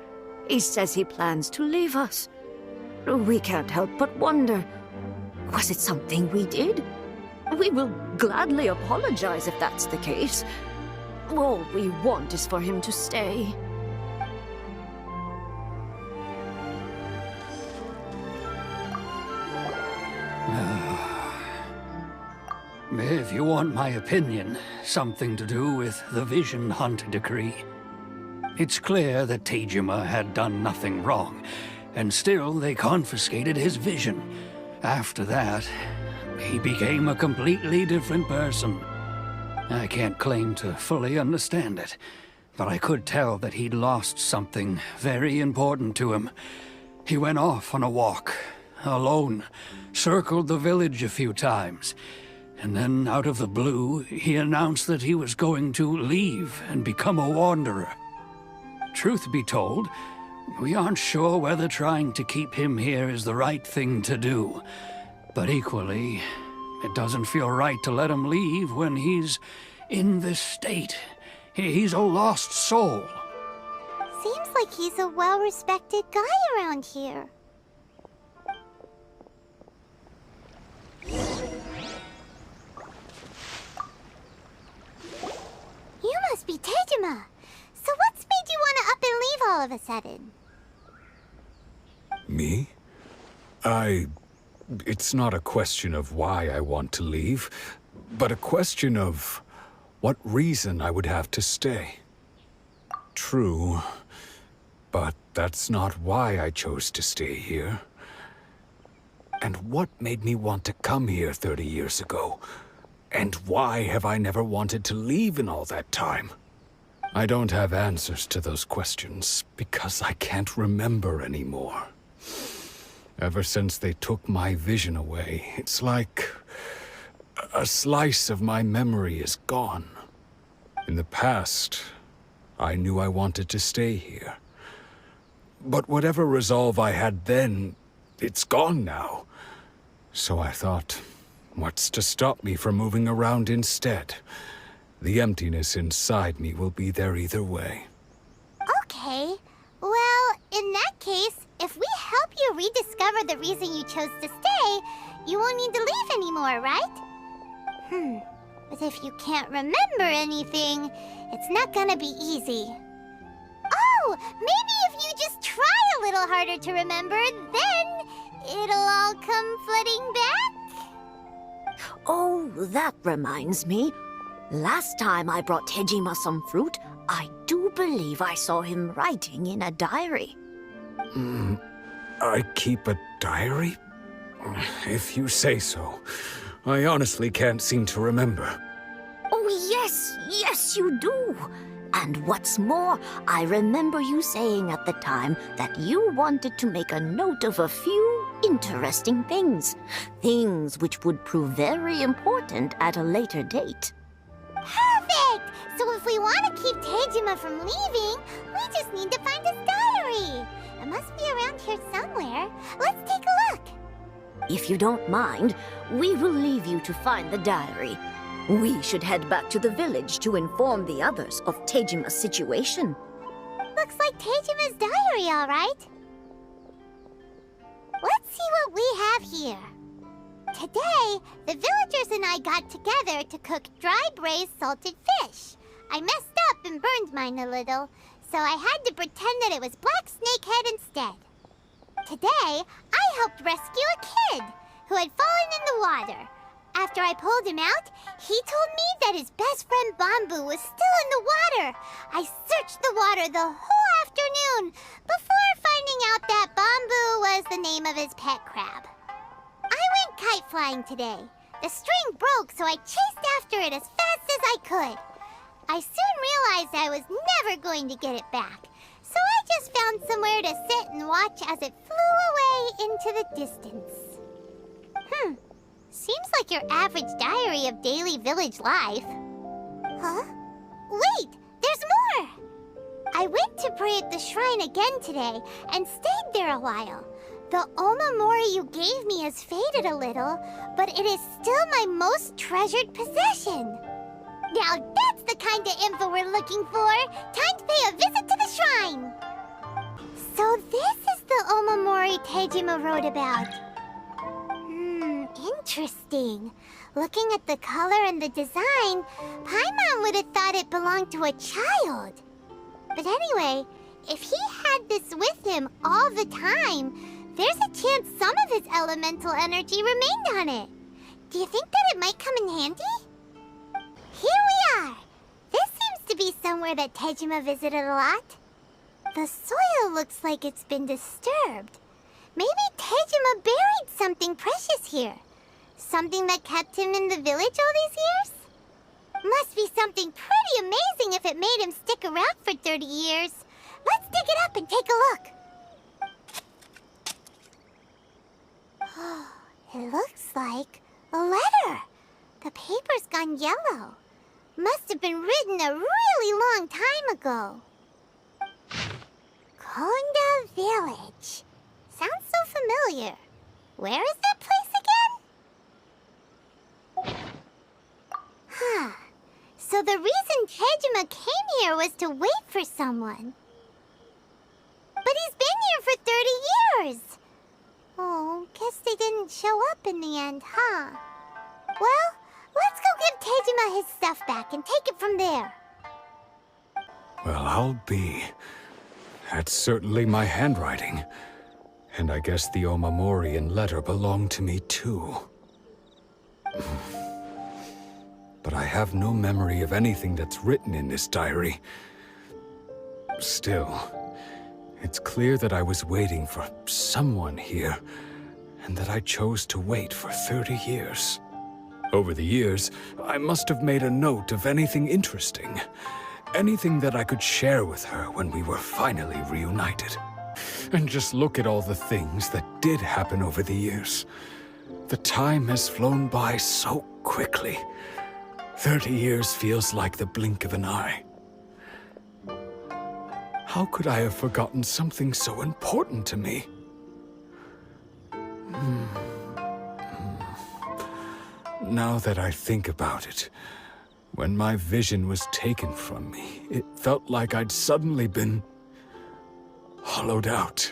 he says he plans to leave us. We can't help but wonder, was it something we did? We will gladly apologize if that's the case. All we want is for him to stay. If you want my opinion, something to do with the Vision Hunt Decree. It's clear that Tejima had done nothing wrong, and still they confiscated his vision. After that, he became a completely different person. I can't claim to fully understand it, but I could tell that he'd lost something very important to him. He went off on a walk, alone, circled the village a few times, and then out of the blue, he announced that he was going to leave and become a wanderer. Truth be told, we aren't sure whether trying to keep him here is the right thing to do. But equally, it doesn't feel right to let him leave when he's in this state. He's a lost soul. Seems like he's a well-respected guy around here. You must be Tejima. So what's made you want to up and leave all of a sudden? Me? It's not a question of why I want to leave, but a question of what reason I would have to stay. True, but that's not why I chose to stay here. And what made me want to come here 30 years ago? And why have I never wanted to leave in all that time? I don't have answers to those questions because I can't remember anymore. Ever since they took my vision away, it's like a slice of my memory is gone. In the past, I knew I wanted to stay here. But whatever resolve I had then, it's gone now. So I thought, what's to stop me from moving around instead? The emptiness inside me will be there either way. Okay. Well, in that case, if we help you rediscover the reason you chose to stay, you won't need to leave anymore, right? But if you can't remember anything, it's not gonna be easy. Oh, maybe if you just try a little harder to remember, then it'll all come flooding back? Oh, that reminds me. Last time I brought Tejima some fruit, I do believe I saw him writing in a diary. I keep a diary? If you say so. I honestly can't seem to remember. Oh, yes, you do. And what's more, I remember you saying at the time that you wanted to make a note of a few interesting things. Things which would prove very important at a later date. Perfect! So if we want to keep Tejima from leaving, we just need to find his diary. It must be around here somewhere. Let's take a look. If you don't mind, we will leave you to find the diary. We should head back to the village to inform the others of Tejima's situation. Looks like Tejima's diary, all right. Let's see what we have here. Today, the villagers and I got together to cook dry braised salted fish. I messed up and burned mine a little, so I had to pretend that it was black snakehead instead. Today, I helped rescue a kid who had fallen in the water. After I pulled him out, he told me that his best friend Bamboo was still in the water. I searched the water the whole afternoon before finding out that Bamboo was the name of his pet crab. I went kite flying today. The string broke, so I chased after it as fast as I could. I soon realized I was never going to get it back, so I just found somewhere to sit and watch as it flew away into the distance. Seems like your average diary of daily village life. Huh? Wait, there's more! I went to pray at the shrine again today and stayed there a while. The omamori you gave me has faded a little, but it is still my most treasured possession. Now that's the kind of info we're looking for. Time to pay a visit to the shrine. So this is the omamori Tejima wrote about. Interesting. Looking at the color and the design, Paimon would have thought it belonged to a child. But anyway, if he had this with him all the time, there's a chance some of his elemental energy remained on it. Do you think that it might come in handy? Here we are! This seems to be somewhere that Tejima visited a lot. The soil looks like it's been disturbed. Maybe Tejima buried something precious here. Something that kept him in the village all these years? Must be something pretty amazing if it made him stick around for 30 years. Let's dig it up and take a look. It looks like a letter. The paper's gone yellow. Must have been written a really long time ago. Konda Village. Sounds so familiar. Where is that place again? Huh. So the reason Tejima came here was to wait for someone. But he's been here for 30 years. Oh, guess they didn't show up in the end, huh? Well, let's go give Tejima his stuff back and take it from there. Well, I'll be. That's certainly my handwriting. And I guess the Omamorian letter belonged to me too. But I have no memory of anything that's written in this diary. Still, it's clear that I was waiting for someone here, and that I chose to wait for 30 years. Over the years, I must have made a note of anything interesting. Anything that I could share with her when we were finally reunited. And just look at all the things that did happen over the years. The time has flown by so quickly. 30 years feels like the blink of an eye. How could I have forgotten something so important to me? Now that I think about it, when my vision was taken from me, it felt like I'd suddenly been hollowed out.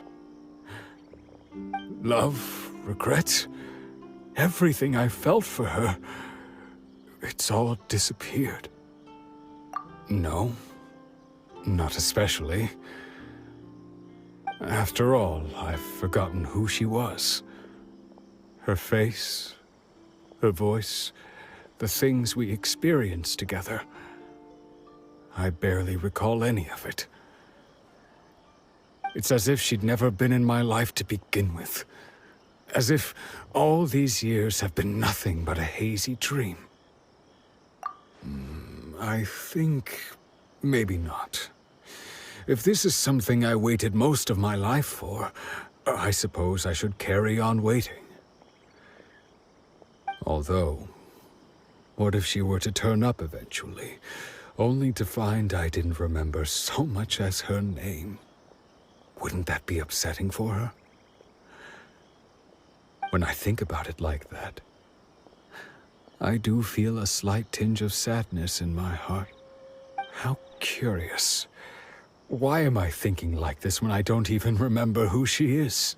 Love, regret, everything I felt for her, it's all disappeared. No, not especially. After all, I've forgotten who she was. Her face, her voice, the things we experienced together. I barely recall any of it. It's as if she'd never been in my life to begin with. As if all these years have been nothing but a hazy dream. I think maybe not. If this is something I waited most of my life for, I suppose I should carry on waiting. Although, what if she were to turn up eventually, only to find I didn't remember so much as her name? Wouldn't that be upsetting for her? When I think about it like that, I do feel a slight tinge of sadness in my heart. How curious. Why am I thinking like this when I don't even remember who she is?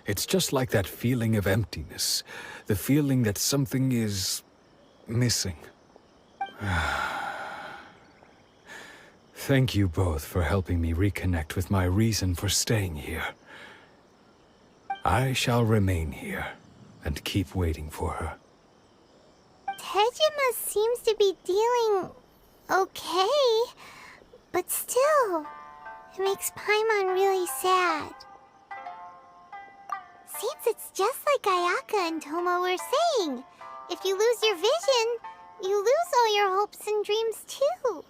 It's just like that feeling of emptiness, the feeling that something is missing. Thank you both for helping me reconnect with my reason for staying here. I shall remain here and keep waiting for her. Tejima seems to be dealing okay, but still, it makes Paimon really sad. Seems it's just like Ayaka and Toma were saying. If you lose your vision, you lose all your hopes and dreams too.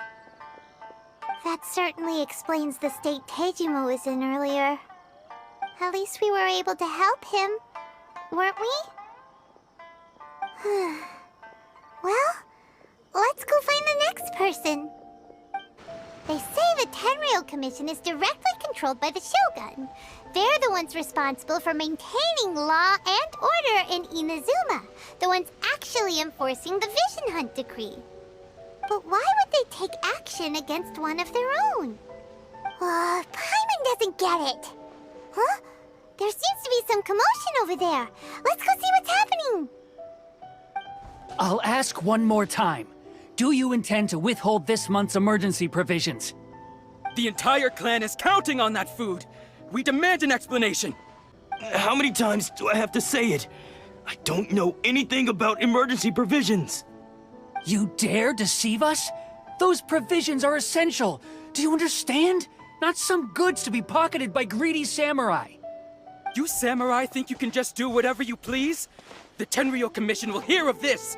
That certainly explains the state Tejima was in earlier. At least we were able to help him, weren't we? Well, let's go find the next person. They say the Tenryou Commission is directly controlled by the Shogun. They're the ones responsible for maintaining law and order in Inazuma, the ones actually enforcing the Vision Hunt decree. But why would they take action against one of their own? Paimon doesn't get it. Huh? There seems to be some commotion over there. Let's go see what's happening. I'll ask one more time. Do you intend to withhold this month's emergency provisions? The entire clan is counting on that food. We demand an explanation. How many times do I have to say it? I don't know anything about emergency provisions. You dare deceive us? Those provisions are essential. Do you understand? Not some goods to be pocketed by greedy samurai. You samurai think you can just do whatever you please? The Tenryou Commission will hear of this!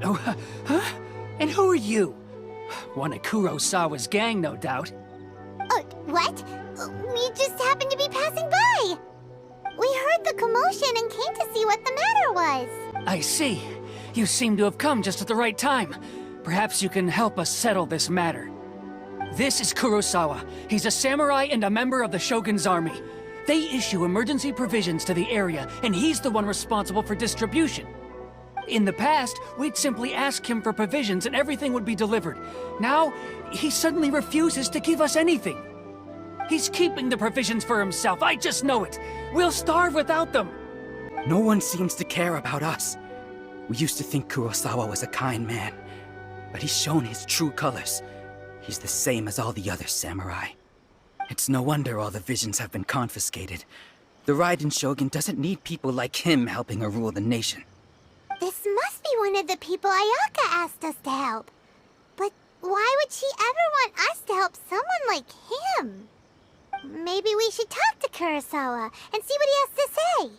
Oh, huh? And who are you? One of Kurosawa's gang, no doubt. What? We just happened to be passing by. We heard the commotion and came to see what the matter was. I see. You seem to have come just at the right time. Perhaps you can help us settle this matter. This is Kurosawa. He's a samurai and a member of the Shogun's army. They issue emergency provisions to the area, and he's the one responsible for distribution. In the past, we'd simply ask him for provisions and everything would be delivered. Now, he suddenly refuses to give us anything. He's keeping the provisions for himself, I just know it. We'll starve without them. No one seems to care about us. We used to think Kurosawa was a kind man, but he's shown his true colors. He's the same as all the other samurai. It's no wonder all the visions have been confiscated. The Raiden Shogun doesn't need people like him helping her rule the nation. This must be one of the people Ayaka asked us to help. But why would she ever want us to help someone like him? Maybe we should talk to Kurosawa and see what he has to say.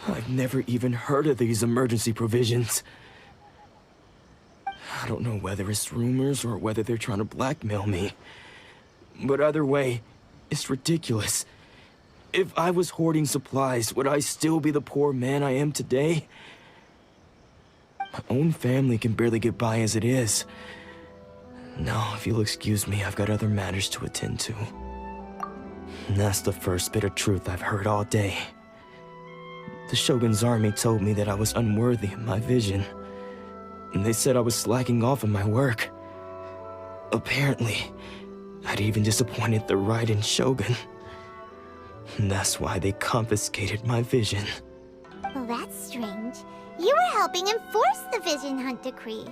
I've never even heard of these emergency provisions. I don't know whether it's rumors or whether they're trying to blackmail me. But either way, it's ridiculous. If I was hoarding supplies, would I still be the poor man I am today? My own family can barely get by as it is. Now, if you'll excuse me, I've got other matters to attend to. And that's the first bit of truth I've heard all day. The Shogun's army told me that I was unworthy of my vision. And they said I was slacking off in my work. Apparently, I'd even disappointed the Raiden Shogun. And that's why they confiscated my vision. Well, that's strange. You were helping enforce the Vision Hunt decree.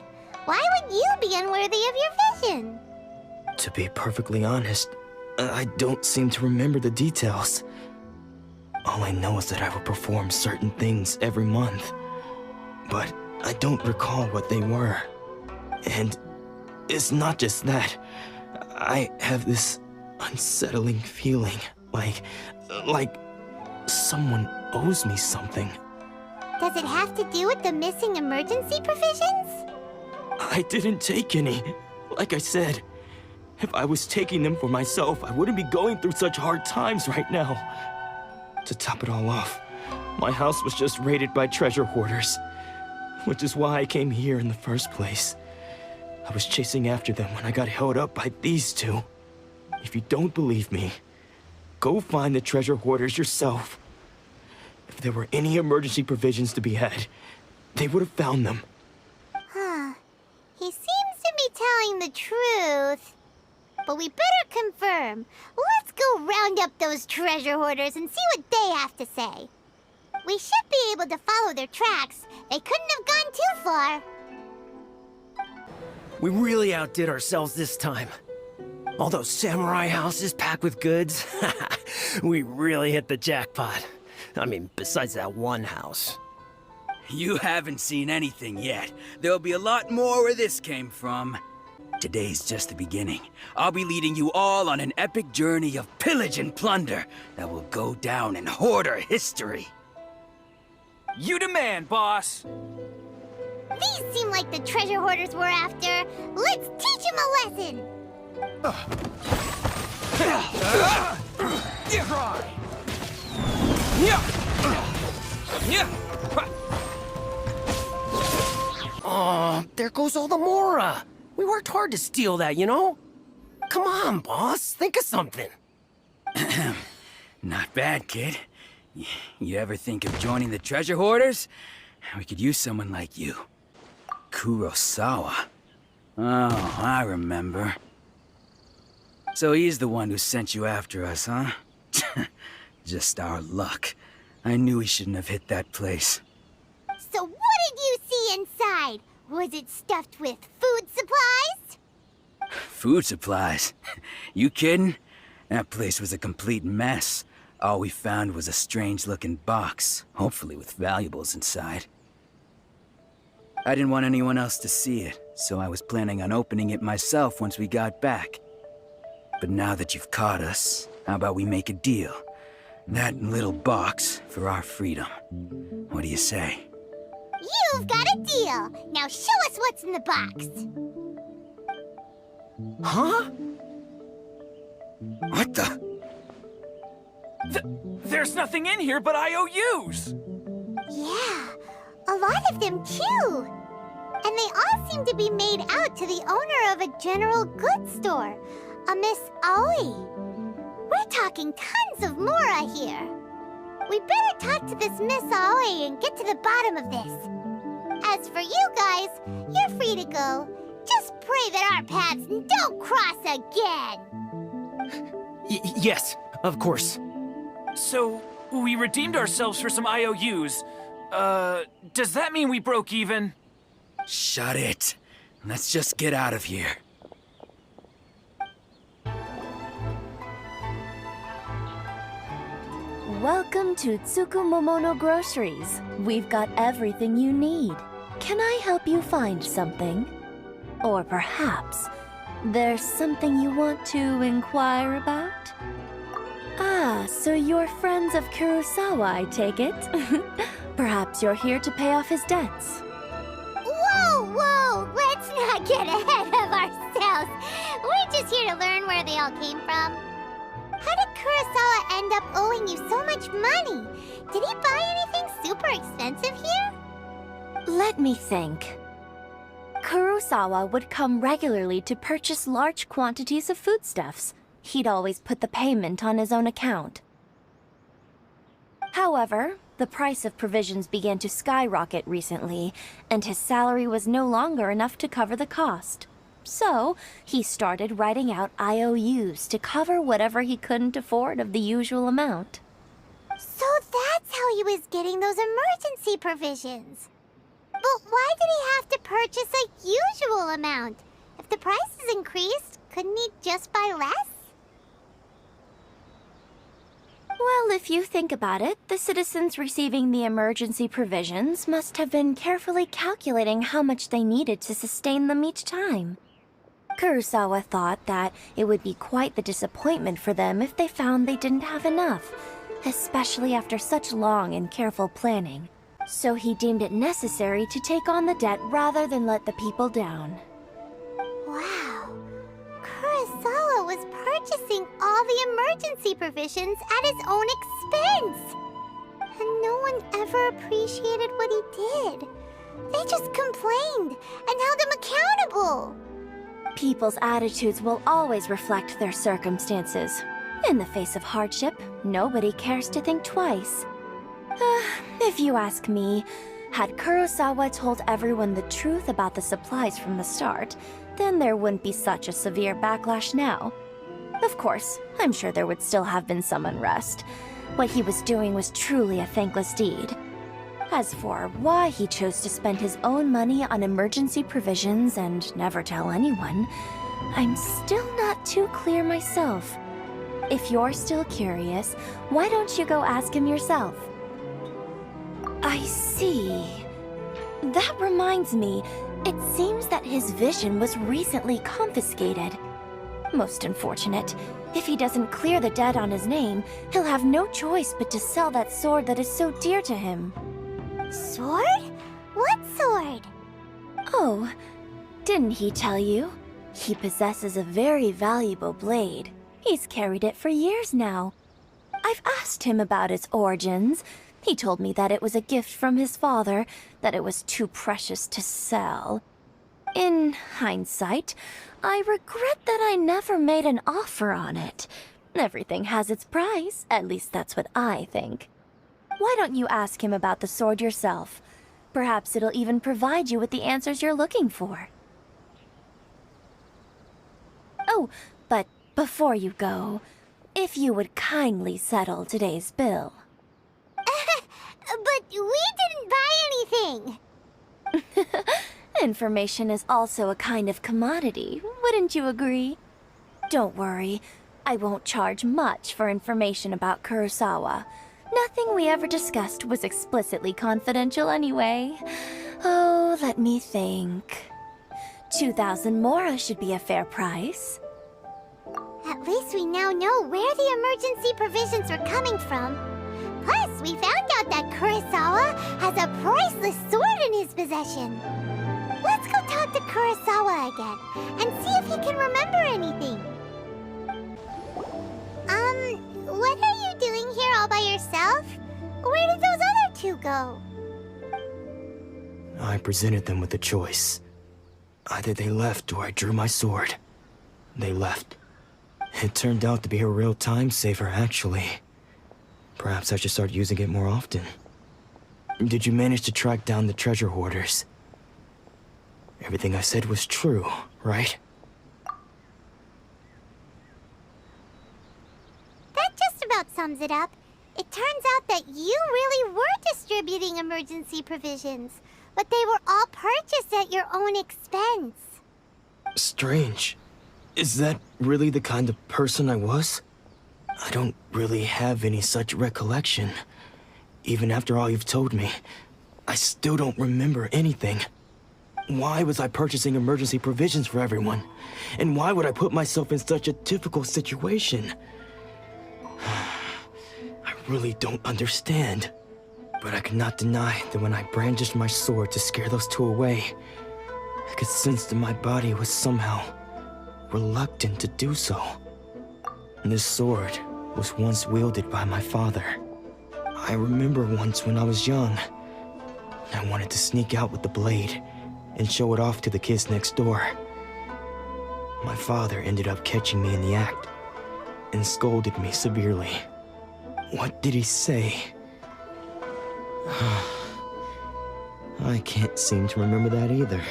Why would you be unworthy of your vision? To be perfectly honest, I don't seem to remember the details. All I know is that I would perform certain things every month. But I don't recall what they were. And it's not just that. I have this unsettling feeling, like someone owes me something. Does it have to do with the missing emergency provisions? I didn't take any. Like I said, if I was taking them for myself, I wouldn't be going through such hard times right now. To top it all off, my house was just raided by treasure hoarders, which is why I came here in the first place. I was chasing after them when I got held up by these two. If you don't believe me, go find the treasure hoarders yourself. If there were any emergency provisions to be had, they would have found them. Huh. He seems to be telling the truth. But we better confirm. Let's go round up those treasure hoarders and see what they have to say. We should be able to follow their tracks. They couldn't have gone too far. We really outdid ourselves this time. All those samurai houses packed with goods. We really hit the jackpot. I mean, besides that one house. You haven't seen anything yet. There'll be a lot more where this came from. Today's just the beginning. I'll be leading you all on an epic journey of pillage and plunder that will go down in hoarder history. You demand, boss. These seem like the treasure hoarders we're after. Let's teach them a lesson. Oh, there goes all the Mora. We worked hard to steal that, you know? Come on, boss. Think of something. Not bad, kid. You ever think of joining the treasure hoarders? We could use someone like you. Kurosawa. Oh, I remember. So he's the one who sent you after us, huh? Just our luck. I knew he shouldn't have hit that place. So what did you see inside? Was it stuffed with food supplies? Food supplies? You kidding? That place was a complete mess. All we found was a strange-looking box, hopefully with valuables inside. I didn't want anyone else to see it, so I was planning on opening it myself once we got back. But now that you've caught us, how about we make a deal? That little box for our freedom. What do you say? You've got a deal. Now show us what's in the box. Huh? What the? There's nothing in here but IOUs! Yeah, a lot of them too. And they all seem to be made out to the owner of a general goods store, a Miss Aoi. We're talking tons of Mora here. We better talk to this Miss Aoi and get to the bottom of this. As for you guys, you're free to go. Just pray that our paths don't cross again. Yes, of course. So, we redeemed ourselves for some IOUs. Does that mean we broke even? Shut it. Let's just get out of here. Welcome to Tsukumomono Groceries. We've got everything you need. Can I help you find something? Or perhaps there's something you want to inquire about? Ah, so you're friends of Kurosawa, I take it? Perhaps you're here to pay off his debts. Whoa! Let's not get ahead of ourselves. We're just here to learn where they all came from. How did Kurosawa end up owing you so much money? Did he buy anything super expensive here? Let me think. Kurosawa would come regularly to purchase large quantities of foodstuffs. He'd always put the payment on his own account. However, the price of provisions began to skyrocket recently, and his salary was no longer enough to cover the cost. So, he started writing out IOUs to cover whatever he couldn't afford of the usual amount. So that's how he was getting those emergency provisions. But why did he have to purchase a usual amount? If the prices increased, couldn't he just buy less? Well, if you think about it, the citizens receiving the emergency provisions must have been carefully calculating how much they needed to sustain them each time. Kurosawa thought that it would be quite the disappointment for them if they found they didn't have enough, especially after such long and careful planning. So he deemed it necessary to take on the debt rather than let the people down. Wow. Kurosawa was purchasing all the emergency provisions at his own expense. And no one ever appreciated what he did. They just complained and held him accountable. People's attitudes will always reflect their circumstances. In the face of hardship, nobody cares to think twice. If you ask me, had Kurosawa told everyone the truth about the supplies from the start, then there wouldn't be such a severe backlash now. Of course, I'm sure there would still have been some unrest. What he was doing was truly a thankless deed. As for why he chose to spend his own money on emergency provisions and never tell anyone, I'm still not too clear myself. If you're still curious, why don't you go ask him yourself? I see. That reminds me, it seems that his vision was recently confiscated. Most unfortunate. If he doesn't clear the debt on his name, he'll have no choice but to sell that sword that is so dear to him. Sword? What sword? Oh, didn't he tell you? He possesses a very valuable blade. He's carried it for years now. I've asked him about its origins. He told me that it was a gift from his father, that it was too precious to sell. In hindsight, I regret that I never made an offer on it. Everything has its price, at least that's what I think. Why don't you ask him about the sword yourself? Perhaps it'll even provide you with the answers you're looking for. Oh, but before you go, if you would kindly settle today's bill. But we didn't buy anything! Information is also a kind of commodity, wouldn't you agree? Don't worry, I won't charge much for information about Kurosawa. Nothing we ever discussed was explicitly confidential anyway. Oh, let me think. 2,000 mora should be a fair price. At least we now know where the emergency provisions were coming from. Plus, we found out that Kurosawa has a priceless sword in his possession. Let's go talk to Kurosawa again and see if he can remember anything. What are you doing here all by yourself? Where did those other two go? I presented them with a choice. Either they left or I drew my sword. They left. It turned out to be a real time saver, actually. Perhaps I should start using it more often. Did you manage to track down the treasure hoarders? Everything I said was true, right? That just about sums it up. It turns out that you really were distributing emergency provisions, but they were all purchased at your own expense. Strange. Is that really the kind of person I was? I don't really have any such recollection. Even after all you've told me, I still don't remember anything. Why was I purchasing emergency provisions for everyone? And why would I put myself in such a difficult situation? I really don't understand. But I cannot deny that when I brandished my sword to scare those two away, I could sense that my body was somehow reluctant to do so. This sword was once wielded by my father. I remember once when I was young, I wanted to sneak out with the blade and show it off to the kids next door. My father ended up catching me in the act and scolded me severely. What did he say? I can't seem to remember that either.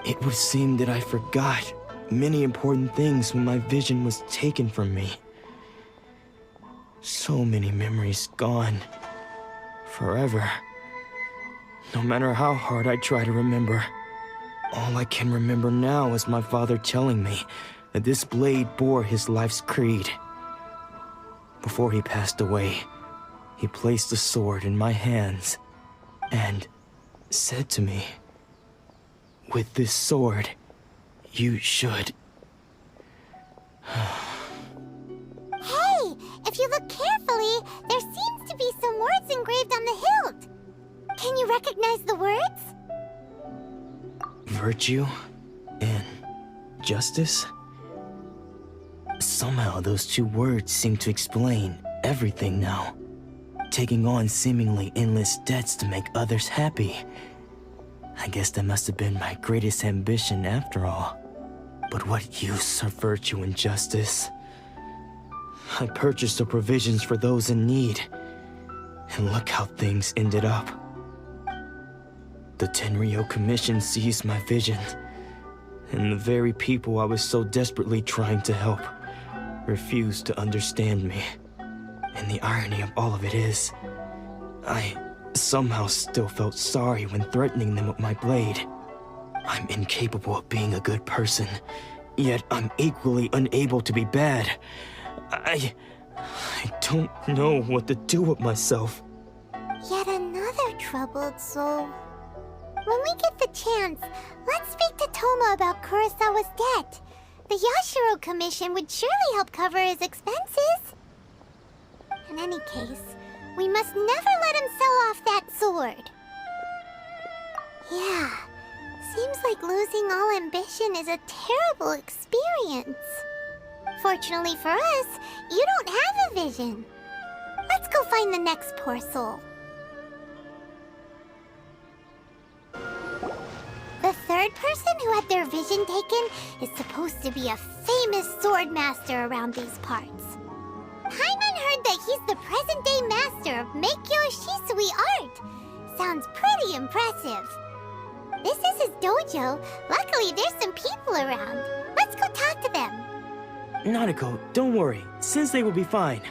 It would seem that I forgot many important things when my vision was taken from me. So many memories gone. Forever. No matter how hard I try to remember, all I can remember now is my father telling me that this blade bore his life's creed. Before he passed away, he placed the sword in my hands and said to me, "With this sword, you should..." Hey! If you look carefully, there seems to be some words engraved on the hilt. Can you recognize the words? Virtue and justice? Somehow those two words seem to explain everything now. Taking on seemingly endless debts to make others happy. I guess that must have been my greatest ambition after all. But what use are virtue and justice? I purchased the provisions for those in need, and look how things ended up. The Tenryo Commission seized my vision, and the very people I was so desperately trying to help refused to understand me. And the irony of all of it is, I somehow still felt sorry when threatening them with my blade. I'm incapable of being a good person, yet I'm equally unable to be bad. I don't know what to do with myself. Yet another troubled soul. When we get the chance, let's speak to Toma about Kurosawa's debt. The Yashiro Commission would surely help cover his expenses. In any case, we must never let him sell off that sword. Yeah, seems like losing all ambition is a terrible experience. Fortunately for us, you don't have a vision. Let's go find the next poor soul. The third person who had their vision taken is supposed to be a famous sword master around these parts. Paimon heard that he's the present-day master of Meikyo Shisui art. Sounds pretty impressive. This is his dojo. Luckily, there's some people around. Let's go talk to them. Nanako, don't worry. Sensei will be fine.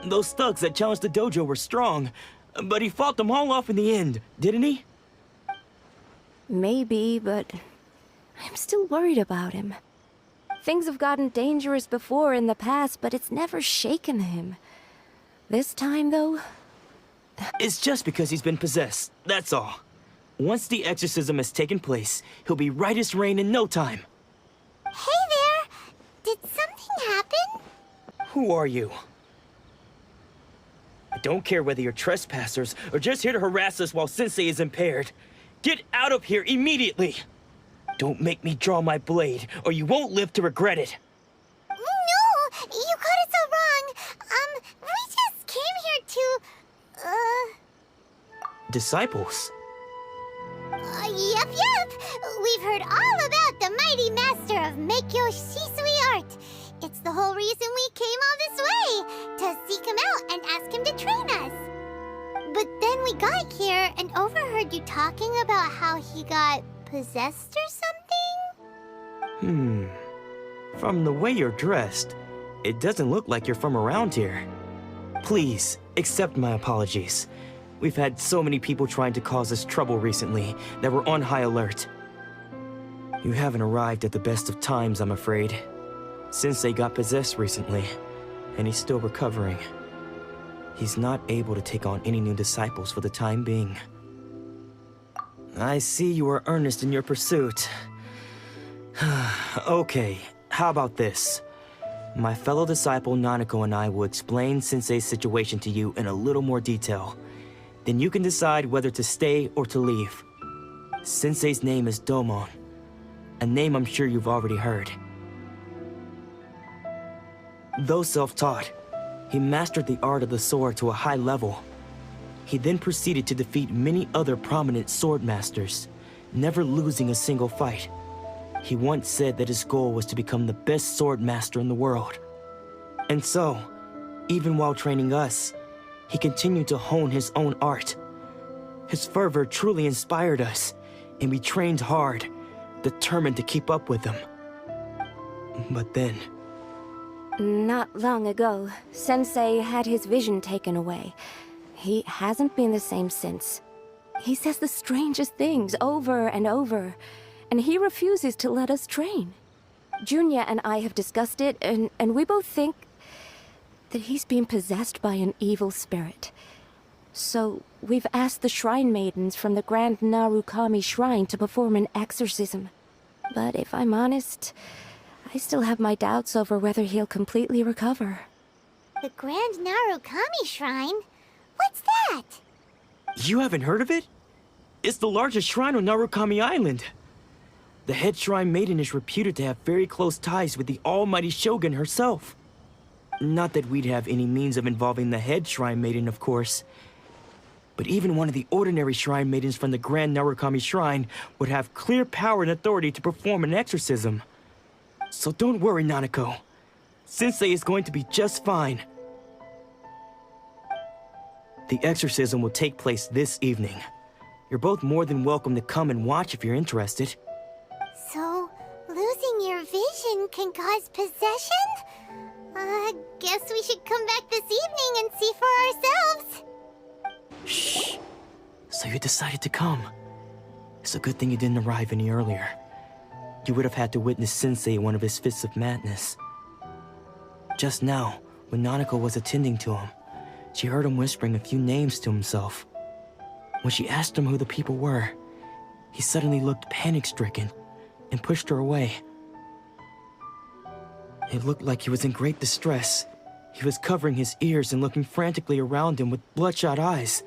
Those thugs that challenged the dojo were strong, but he fought them all off in the end, didn't he? Maybe, but I'm still worried about him. Things have gotten dangerous before in the past, but it's never shaken him. This time, though... It's just because he's been possessed, that's all. Once the exorcism has taken place, he'll be right as rain in no time. Hey there! Did something happen? Who are you? I don't care whether you're trespassers or just here to harass us while Sensei is impaired. Get out of here immediately! Don't make me draw my blade, or you won't live to regret it. No! You got it so wrong. We just came here to, Disciples? Yep. We've heard all about the mighty master of Meikyo Shisui art. It's the whole reason we came all this way, to seek him out and ask him to train us. But then we got here and overheard you talking about how he got possessed or something? From the way you're dressed, it doesn't look like you're from around here. Please, accept my apologies. We've had so many people trying to cause us trouble recently that we're on high alert. You haven't arrived at the best of times, I'm afraid. Sensei got possessed recently, and he's still recovering. He's not able to take on any new disciples for the time being. I see you are earnest in your pursuit. Okay, how about this? My fellow disciple Nanako and I will explain Sensei's situation to you in a little more detail. Then you can decide whether to stay or to leave. Sensei's name is Domon, a name I'm sure you've already heard. Though self-taught, he mastered the art of the sword to a high level. He then proceeded to defeat many other prominent sword masters, never losing a single fight. He once said that his goal was to become the best sword master in the world. And so, even while training us, he continued to hone his own art. His fervor truly inspired us, and we trained hard, determined to keep up with him. But then... Not long ago, Sensei had his vision taken away. He hasn't been the same since. He says the strangest things over and over, and he refuses to let us train. Junya and I have discussed it, and we both think that he's been possessed by an evil spirit. So we've asked the shrine maidens from the Grand Narukami Shrine to perform an exorcism. But if I'm honest, I still have my doubts over whether he'll completely recover. The Grand Narukami Shrine? What's that? You haven't heard of it? It's the largest shrine on Narukami Island. The head shrine maiden is reputed to have very close ties with the almighty Shogun herself. Not that we'd have any means of involving the head shrine maiden, of course. But even one of the ordinary shrine maidens from the Grand Narukami Shrine would have clear power and authority to perform an exorcism. So don't worry, Nanako. Sensei is going to be just fine. The exorcism will take place this evening. You're both more than welcome to come and watch if you're interested. So, losing your vision can cause possession? Guess we should come back this evening and see for ourselves. Shh. So you decided to come. It's a good thing you didn't arrive any earlier. You would have had to witness Sensei in one of his fits of madness. Just now, when Nanako was attending to him, she heard him whispering a few names to himself. When she asked him who the people were, he suddenly looked panic-stricken and pushed her away. It looked like he was in great distress. He was covering his ears and looking frantically around him with bloodshot eyes.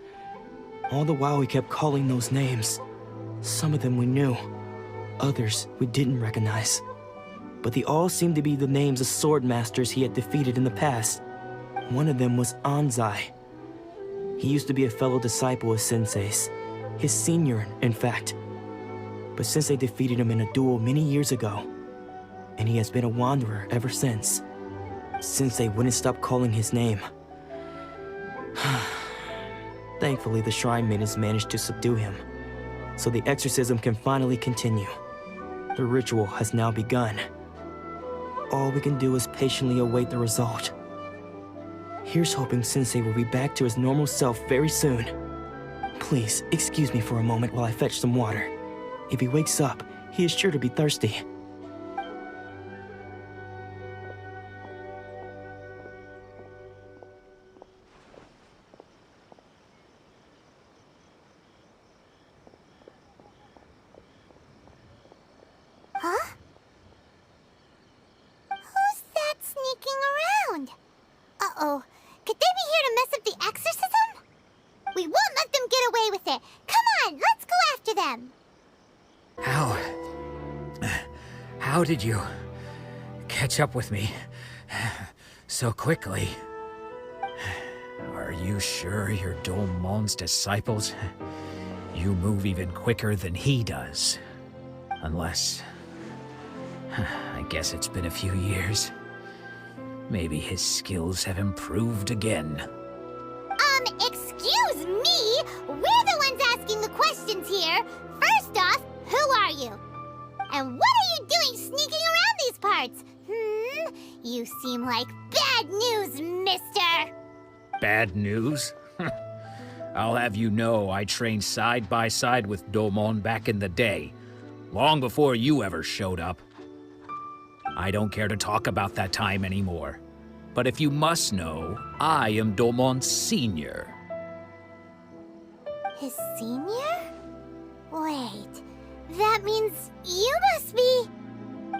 All the while he kept calling those names. Some of them we knew, others we didn't recognize. But they all seemed to be the names of sword masters he had defeated in the past. One of them was Anzai. He used to be a fellow disciple of Sensei's, his senior, in fact. But Sensei defeated him in a duel many years ago, and he has been a wanderer ever since. Sensei wouldn't stop calling his name. Thankfully, the shrine maidens managed to subdue him, so the exorcism can finally continue. The ritual has now begun. All we can do is patiently await the result. Here's hoping Sensei will be back to his normal self very soon. Please, excuse me for a moment while I fetch some water. If he wakes up, he is sure to be thirsty. Huh? Who's that sneaking around? Uh-oh. Could they be here to mess up the exorcism? We won't let them get away with it. Come on, let's go after them. How did you catch up with me so quickly? Are you sure you're Dolmon's disciples? You move even quicker than he does. Unless... I guess it's been a few years. Maybe his skills have improved again. Excuse me? We're the ones asking the questions here. First off, who are you? And what are you doing sneaking around these parts? You seem like bad news, mister. Bad news? I'll have you know I trained side by side with Domon back in the day, long before you ever showed up. I don't care to talk about that time anymore. But if you must know, I am Domon's senior. His senior? Wait, that means you must be...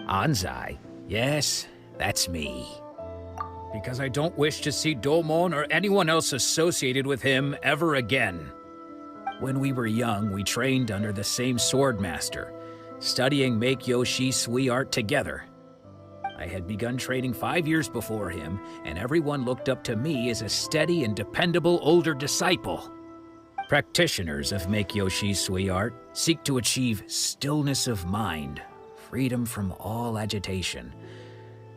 Anzai? Yes, that's me. Because I don't wish to see Domon or anyone else associated with him ever again. When we were young, we trained under the same swordmaster, studying Make-Yoshi Sui art together. I had begun training 5 years before him, and everyone looked up to me as a steady and dependable older disciple. Practitioners of Make-Yoshi Sui art seek to achieve stillness of mind, freedom from all agitation.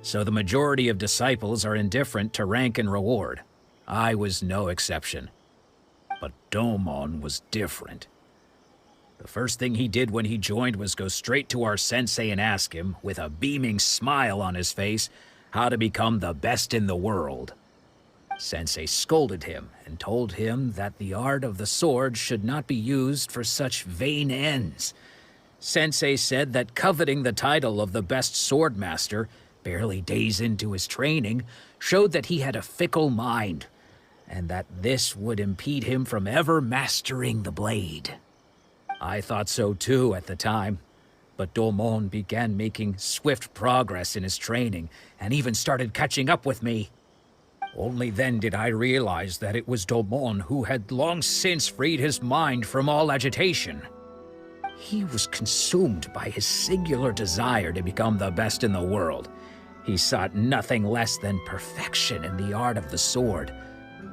So the majority of disciples are indifferent to rank and reward. I was no exception. But Domon was different. The first thing he did when he joined was go straight to our sensei and ask him, with a beaming smile on his face, how to become the best in the world. Sensei scolded him and told him that the art of the sword should not be used for such vain ends. Sensei said that coveting the title of the best swordmaster, barely days into his training, showed that he had a fickle mind, and that this would impede him from ever mastering the blade. I thought so too at the time, but Domon began making swift progress in his training and even started catching up with me. Only then did I realize that it was Domon who had long since freed his mind from all agitation. He was consumed by his singular desire to become the best in the world. He sought nothing less than perfection in the art of the sword,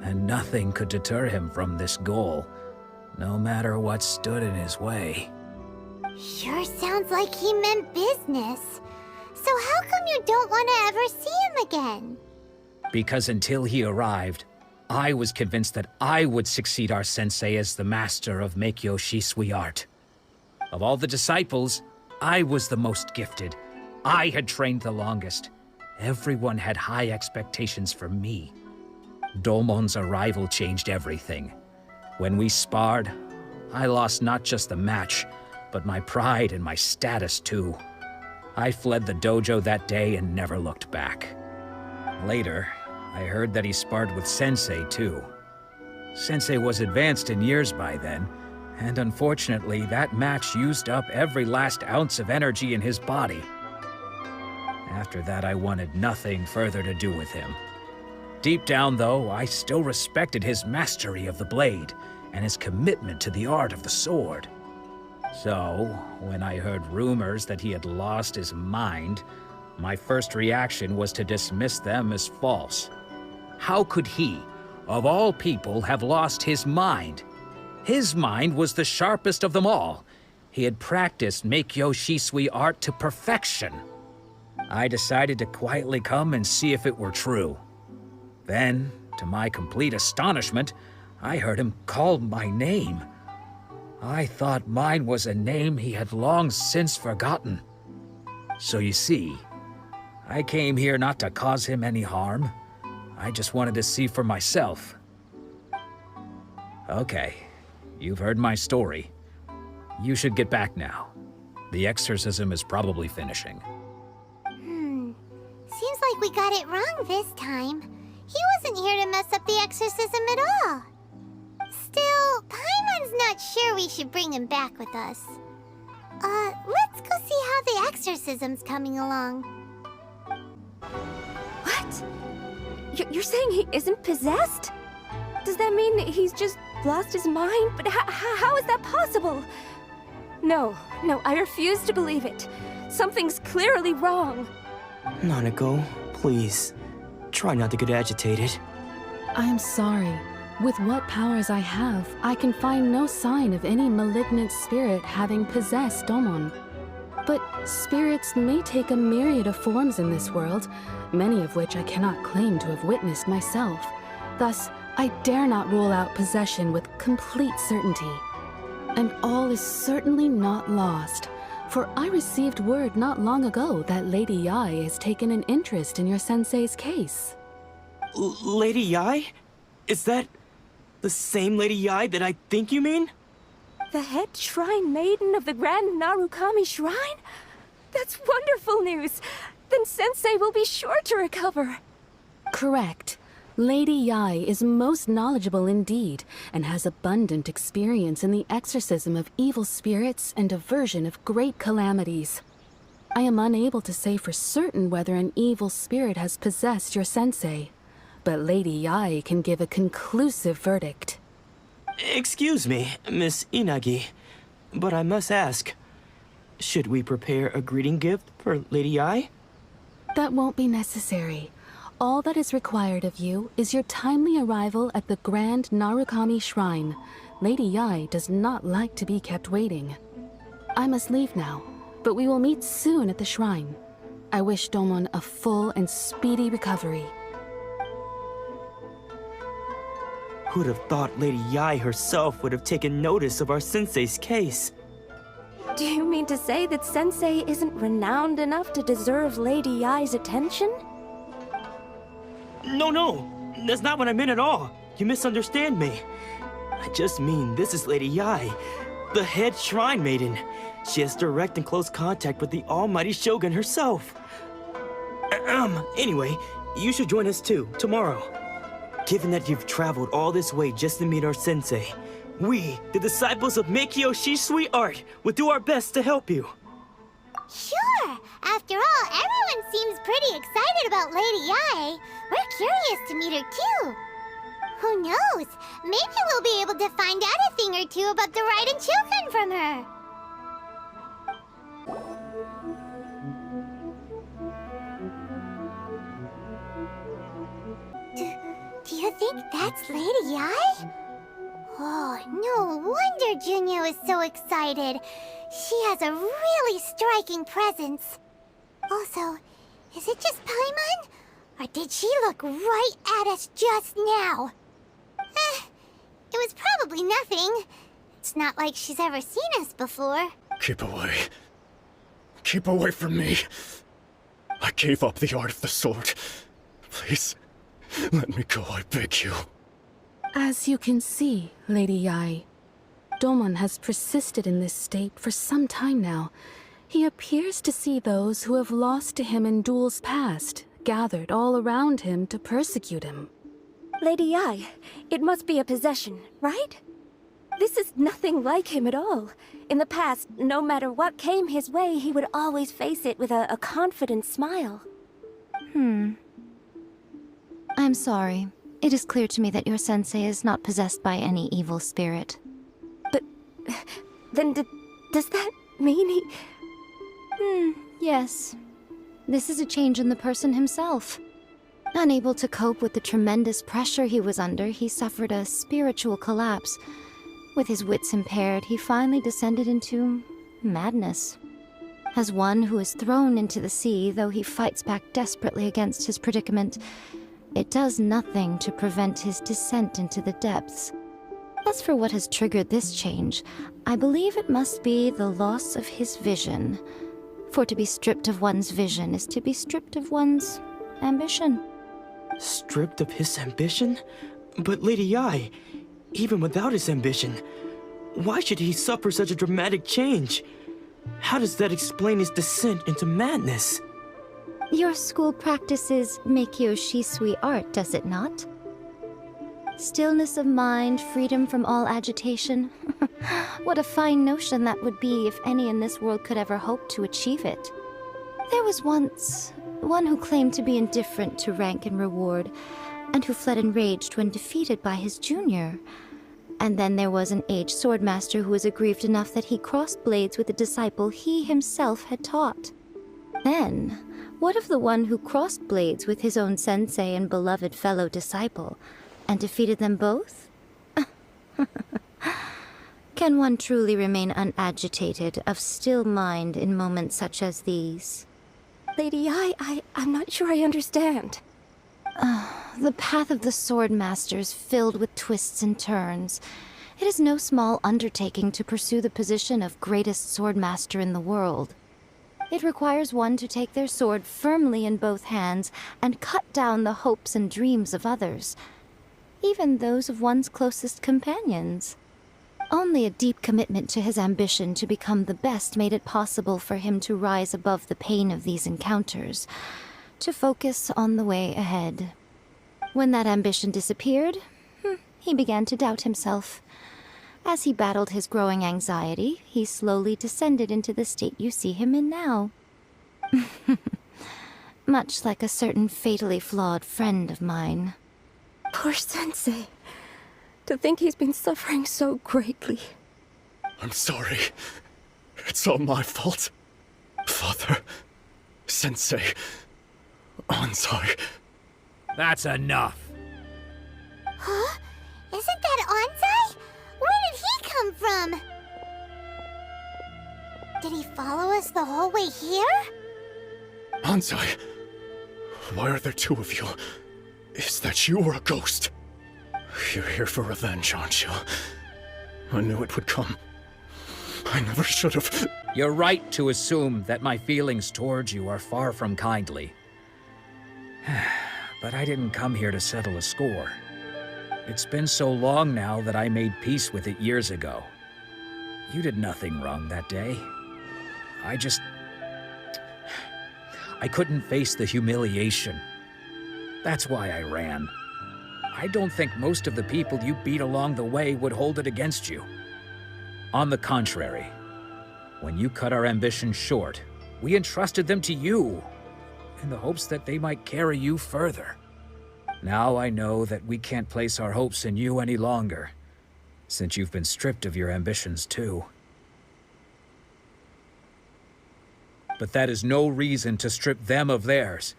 and nothing could deter him from this goal, no matter what stood in his way. Sure sounds like he meant business. So how come you don't want to ever see him again? Because until he arrived, I was convinced that I would succeed our sensei as the master of Make-Yoshi Sui art. Of all the disciples, I was the most gifted. I had trained the longest. Everyone had high expectations for me. Domon's arrival changed everything. When we sparred, I lost not just the match, but my pride and my status too. I fled the dojo that day and never looked back. Later, I heard that he sparred with Sensei too. Sensei was advanced in years by then, and unfortunately that match used up every last ounce of energy in his body. After that, I wanted nothing further to do with him. Deep down, though, I still respected his mastery of the blade and his commitment to the art of the sword. So, when I heard rumors that he had lost his mind, my first reaction was to dismiss them as false. How could he, of all people, have lost his mind? His mind was the sharpest of them all. He had practiced Make-Yoshi Sui art to perfection. I decided to quietly come and see if it were true. Then, to my complete astonishment, I heard him call my name. I thought mine was a name he had long since forgotten. So you see, I came here not to cause him any harm. I just wanted to see for myself. Okay, you've heard my story. You should get back now. The exorcism is probably finishing. Seems like we got it wrong this time. He wasn't here to mess up the exorcism at all. Still, Paimon's not sure we should bring him back with us. Let's go see how the exorcism's coming along. What? You're saying he isn't possessed? Does that mean he's just lost his mind? But how is that possible? No, I refuse to believe it. Something's clearly wrong. Nanako, please. Try not to get agitated. I am sorry. With what powers I have, I can find no sign of any malignant spirit having possessed Domon. But spirits may take a myriad of forms in this world, many of which I cannot claim to have witnessed myself. Thus, I dare not rule out possession with complete certainty. And all is certainly not lost, for I received word not long ago that Lady Yae has taken an interest in your sensei's case. Lady Yae? Is that the same Lady Yae that I think you mean? The head shrine maiden of the Grand Narukami Shrine? That's wonderful news! Then Sensei will be sure to recover. Correct. Lady Yae is most knowledgeable indeed, and has abundant experience in the exorcism of evil spirits and aversion of great calamities. I am unable to say for certain whether an evil spirit has possessed your sensei, but Lady Yae can give a conclusive verdict. Excuse me, Miss Inagi, but I must ask, should we prepare a greeting gift for Lady Yae? That won't be necessary. All that is required of you is your timely arrival at the Grand Narukami Shrine. Lady Yae does not like to be kept waiting. I must leave now, but we will meet soon at the shrine. I wish Domon a full and speedy recovery. Who'd have thought Lady Yae herself would have taken notice of our sensei's case? Do you mean to say that Sensei isn't renowned enough to deserve Lady Yae's attention? No, that's not what I meant at all. You misunderstand me. I just mean this is Lady Yae, the head shrine maiden. She has direct and close contact with the almighty Shogun herself. Anyway, you should join us too, tomorrow. Given that you've traveled all this way just to meet our sensei, we, the disciples of Meikyo Shisui Art, will do our best to help you. Sure! After all, everyone seems pretty excited about Lady Yae. We're curious to meet her too. Who knows? Maybe we'll be able to find out a thing or two about the Raiden children from her. Do you think that's Lady Yae? Oh, no wonder Junya was so excited. She has a really striking presence. Also, is it just Paimon? Or did she look right at us just now? It was probably nothing. It's not like she's ever seen us before. Keep away. Keep away from me. I gave up the art of the sword. Please, let me go, I beg you. As you can see, Lady Yae, Domon has persisted in this state for some time now. He appears to see those who have lost to him in duels past, gathered all around him to persecute him. Lady Yae, it must be a possession, right? This is nothing like him at all. In the past, no matter what came his way, he would always face it with a confident smile. I'm sorry. It is clear to me that your sensei is not possessed by any evil spirit. But then does that mean he... Yes. This is a change in the person himself. Unable to cope with the tremendous pressure he was under, he suffered a spiritual collapse. With his wits impaired, he finally descended into madness. As one who is thrown into the sea, though he fights back desperately against his predicament, it does nothing to prevent his descent into the depths. As for what has triggered this change, I believe it must be the loss of his vision. For to be stripped of one's vision is to be stripped of one's ambition. Stripped of his ambition? But Lady Yae, even without his ambition, why should he suffer such a dramatic change? How does that explain his descent into madness? Your school practices Meikyo Shisui art, does it not? Stillness of mind, freedom from all agitation. What a fine notion that would be if any in this world could ever hope to achieve it. There was once one who claimed to be indifferent to rank and reward. and who fled enraged when defeated by his junior. And then there was an aged swordmaster who was aggrieved enough that he crossed blades with a disciple he himself had taught. Then, what of the one who crossed blades with his own sensei and beloved fellow disciple, and defeated them both? Can one truly remain unagitated, of still mind in moments such as these? Lady, I'm not sure I understand. The path of the Swordmaster is filled with twists and turns. It is no small undertaking to pursue the position of greatest swordmaster in the world. It requires one to take their sword firmly in both hands and cut down the hopes and dreams of others, even those of one's closest companions. Only a deep commitment to his ambition to become the best made it possible for him to rise above the pain of these encounters, to focus on the way ahead. When that ambition disappeared, he began to doubt himself. As he battled his growing anxiety, he slowly descended into the state you see him in now. Much like a certain fatally flawed friend of mine. Poor Sensei. To think he's been suffering so greatly. I'm sorry. It's all my fault. Father, Sensei, Anzai. That's enough. Huh? Isn't that Anzai? Where did he come from? Did he follow us the whole way here? Anzai, why are there two of you? Is that you or a ghost? You're here for revenge, aren't you? I knew it would come. I never should have. You're right to assume that my feelings towards you are far from kindly. But I didn't come here to settle a score. It's been so long now that I made peace with it years ago. You did nothing wrong that day. I couldn't face the humiliation. That's why I ran. I don't think most of the people you beat along the way would hold it against you. On the contrary, when you cut our ambitions short, we entrusted them to you, in the hopes that they might carry you further. Now I know that we can't place our hopes in you any longer, since you've been stripped of your ambitions too. But that is no reason to strip them of theirs.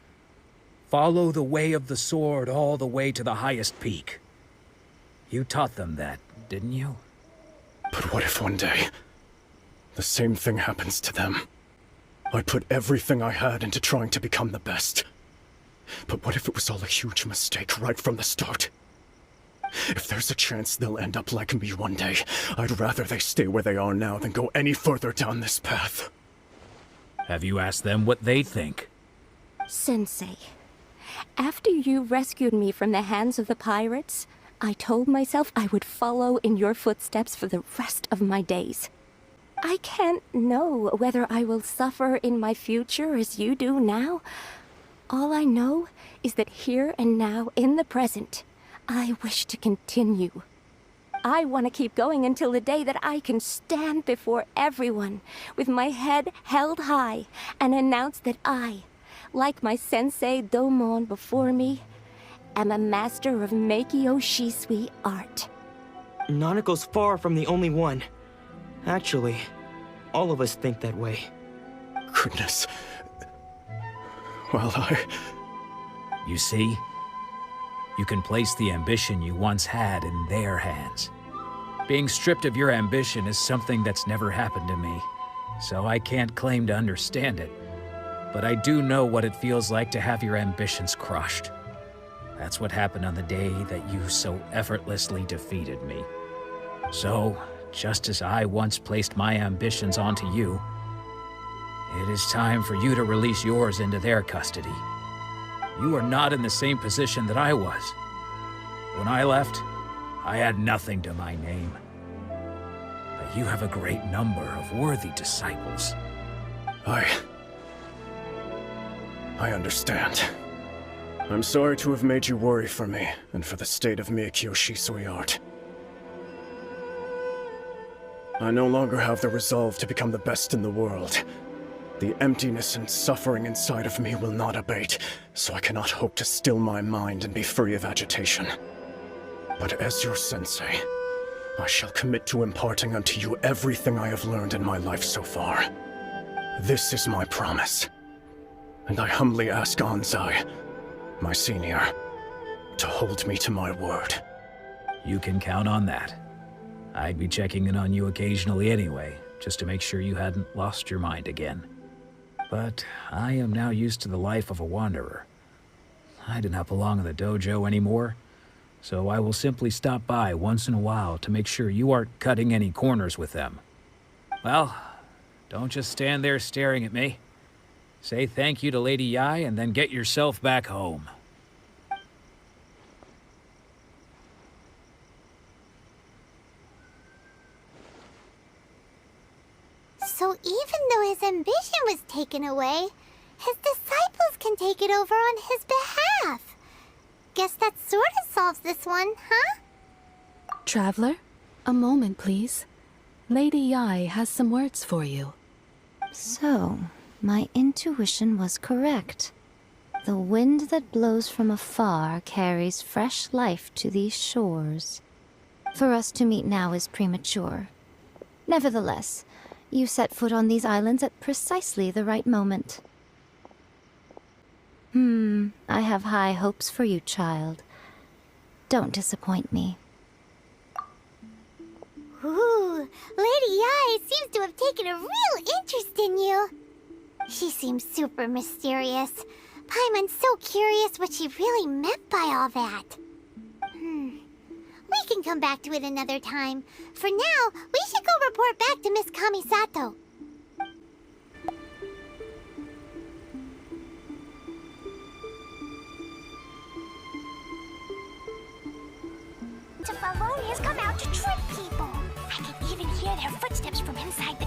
Follow the way of the sword all the way to the highest peak. You taught them that, didn't you? But what if one day, the same thing happens to them? I put everything I had into trying to become the best. But what if it was all a huge mistake right from the start? If there's a chance they'll end up like me one day, I'd rather they stay where they are now than go any further down this path. Have you asked them what they think? Sensei, after you rescued me from the hands of the pirates, I told myself I would follow in your footsteps for the rest of my days. I can't know whether I will suffer in my future as you do now. All I know is that here and now, in the present, I wish to continue. I want to keep going until the day that I can stand before everyone with my head held high and announce that I, like my sensei Domon before me, am a master of Meikyo Shisui art. Nanako's far from the only one. Actually, all of us think that way. Goodness. Well, You see? You can place the ambition you once had in their hands. Being stripped of your ambition is something that's never happened to me, so I can't claim to understand it. But I do know what it feels like to have your ambitions crushed. That's what happened on the day that you so effortlessly defeated me. So, just as I once placed my ambitions onto you, it is time for you to release yours into their custody. You are not in the same position that I was. When I left, I had nothing to my name. But you have a great number of worthy disciples. I understand. I'm sorry to have made you worry for me, and for the state of Meikyo Shisui art. I no longer have the resolve to become the best in the world. The emptiness and suffering inside of me will not abate, so I cannot hope to still my mind and be free of agitation. But as your sensei, I shall commit to imparting unto you everything I have learned in my life so far. This is my promise. And I humbly ask Anzai, my senior, to hold me to my word. You can count on that. I'd be checking in on you occasionally anyway, just to make sure you hadn't lost your mind again. But I am now used to the life of a wanderer. I do not belong in the dojo anymore, so I will simply stop by once in a while to make sure you aren't cutting any corners with them. Well, don't just stand there staring at me. Say thank you to Lady Yai and then get yourself back home. So even though his ambition was taken away, his disciples can take it over on his behalf. Guess that sort of solves this one, huh? Traveler, a moment, please. Lady Yai has some words for you. So, my intuition was correct. The wind that blows from afar carries fresh life to these shores. For us to meet now is premature. Nevertheless, you set foot on these islands at precisely the right moment. I have high hopes for you, child. Don't disappoint me. Ooh, Lady Yai seems to have taken a real interest in you. She seems super mysterious. Paimon's so curious what she really meant by all that. We can come back to it another time. For now, we should go report back to Miss Kamisato. The Valorians come out to trick people. I can even hear their footsteps from inside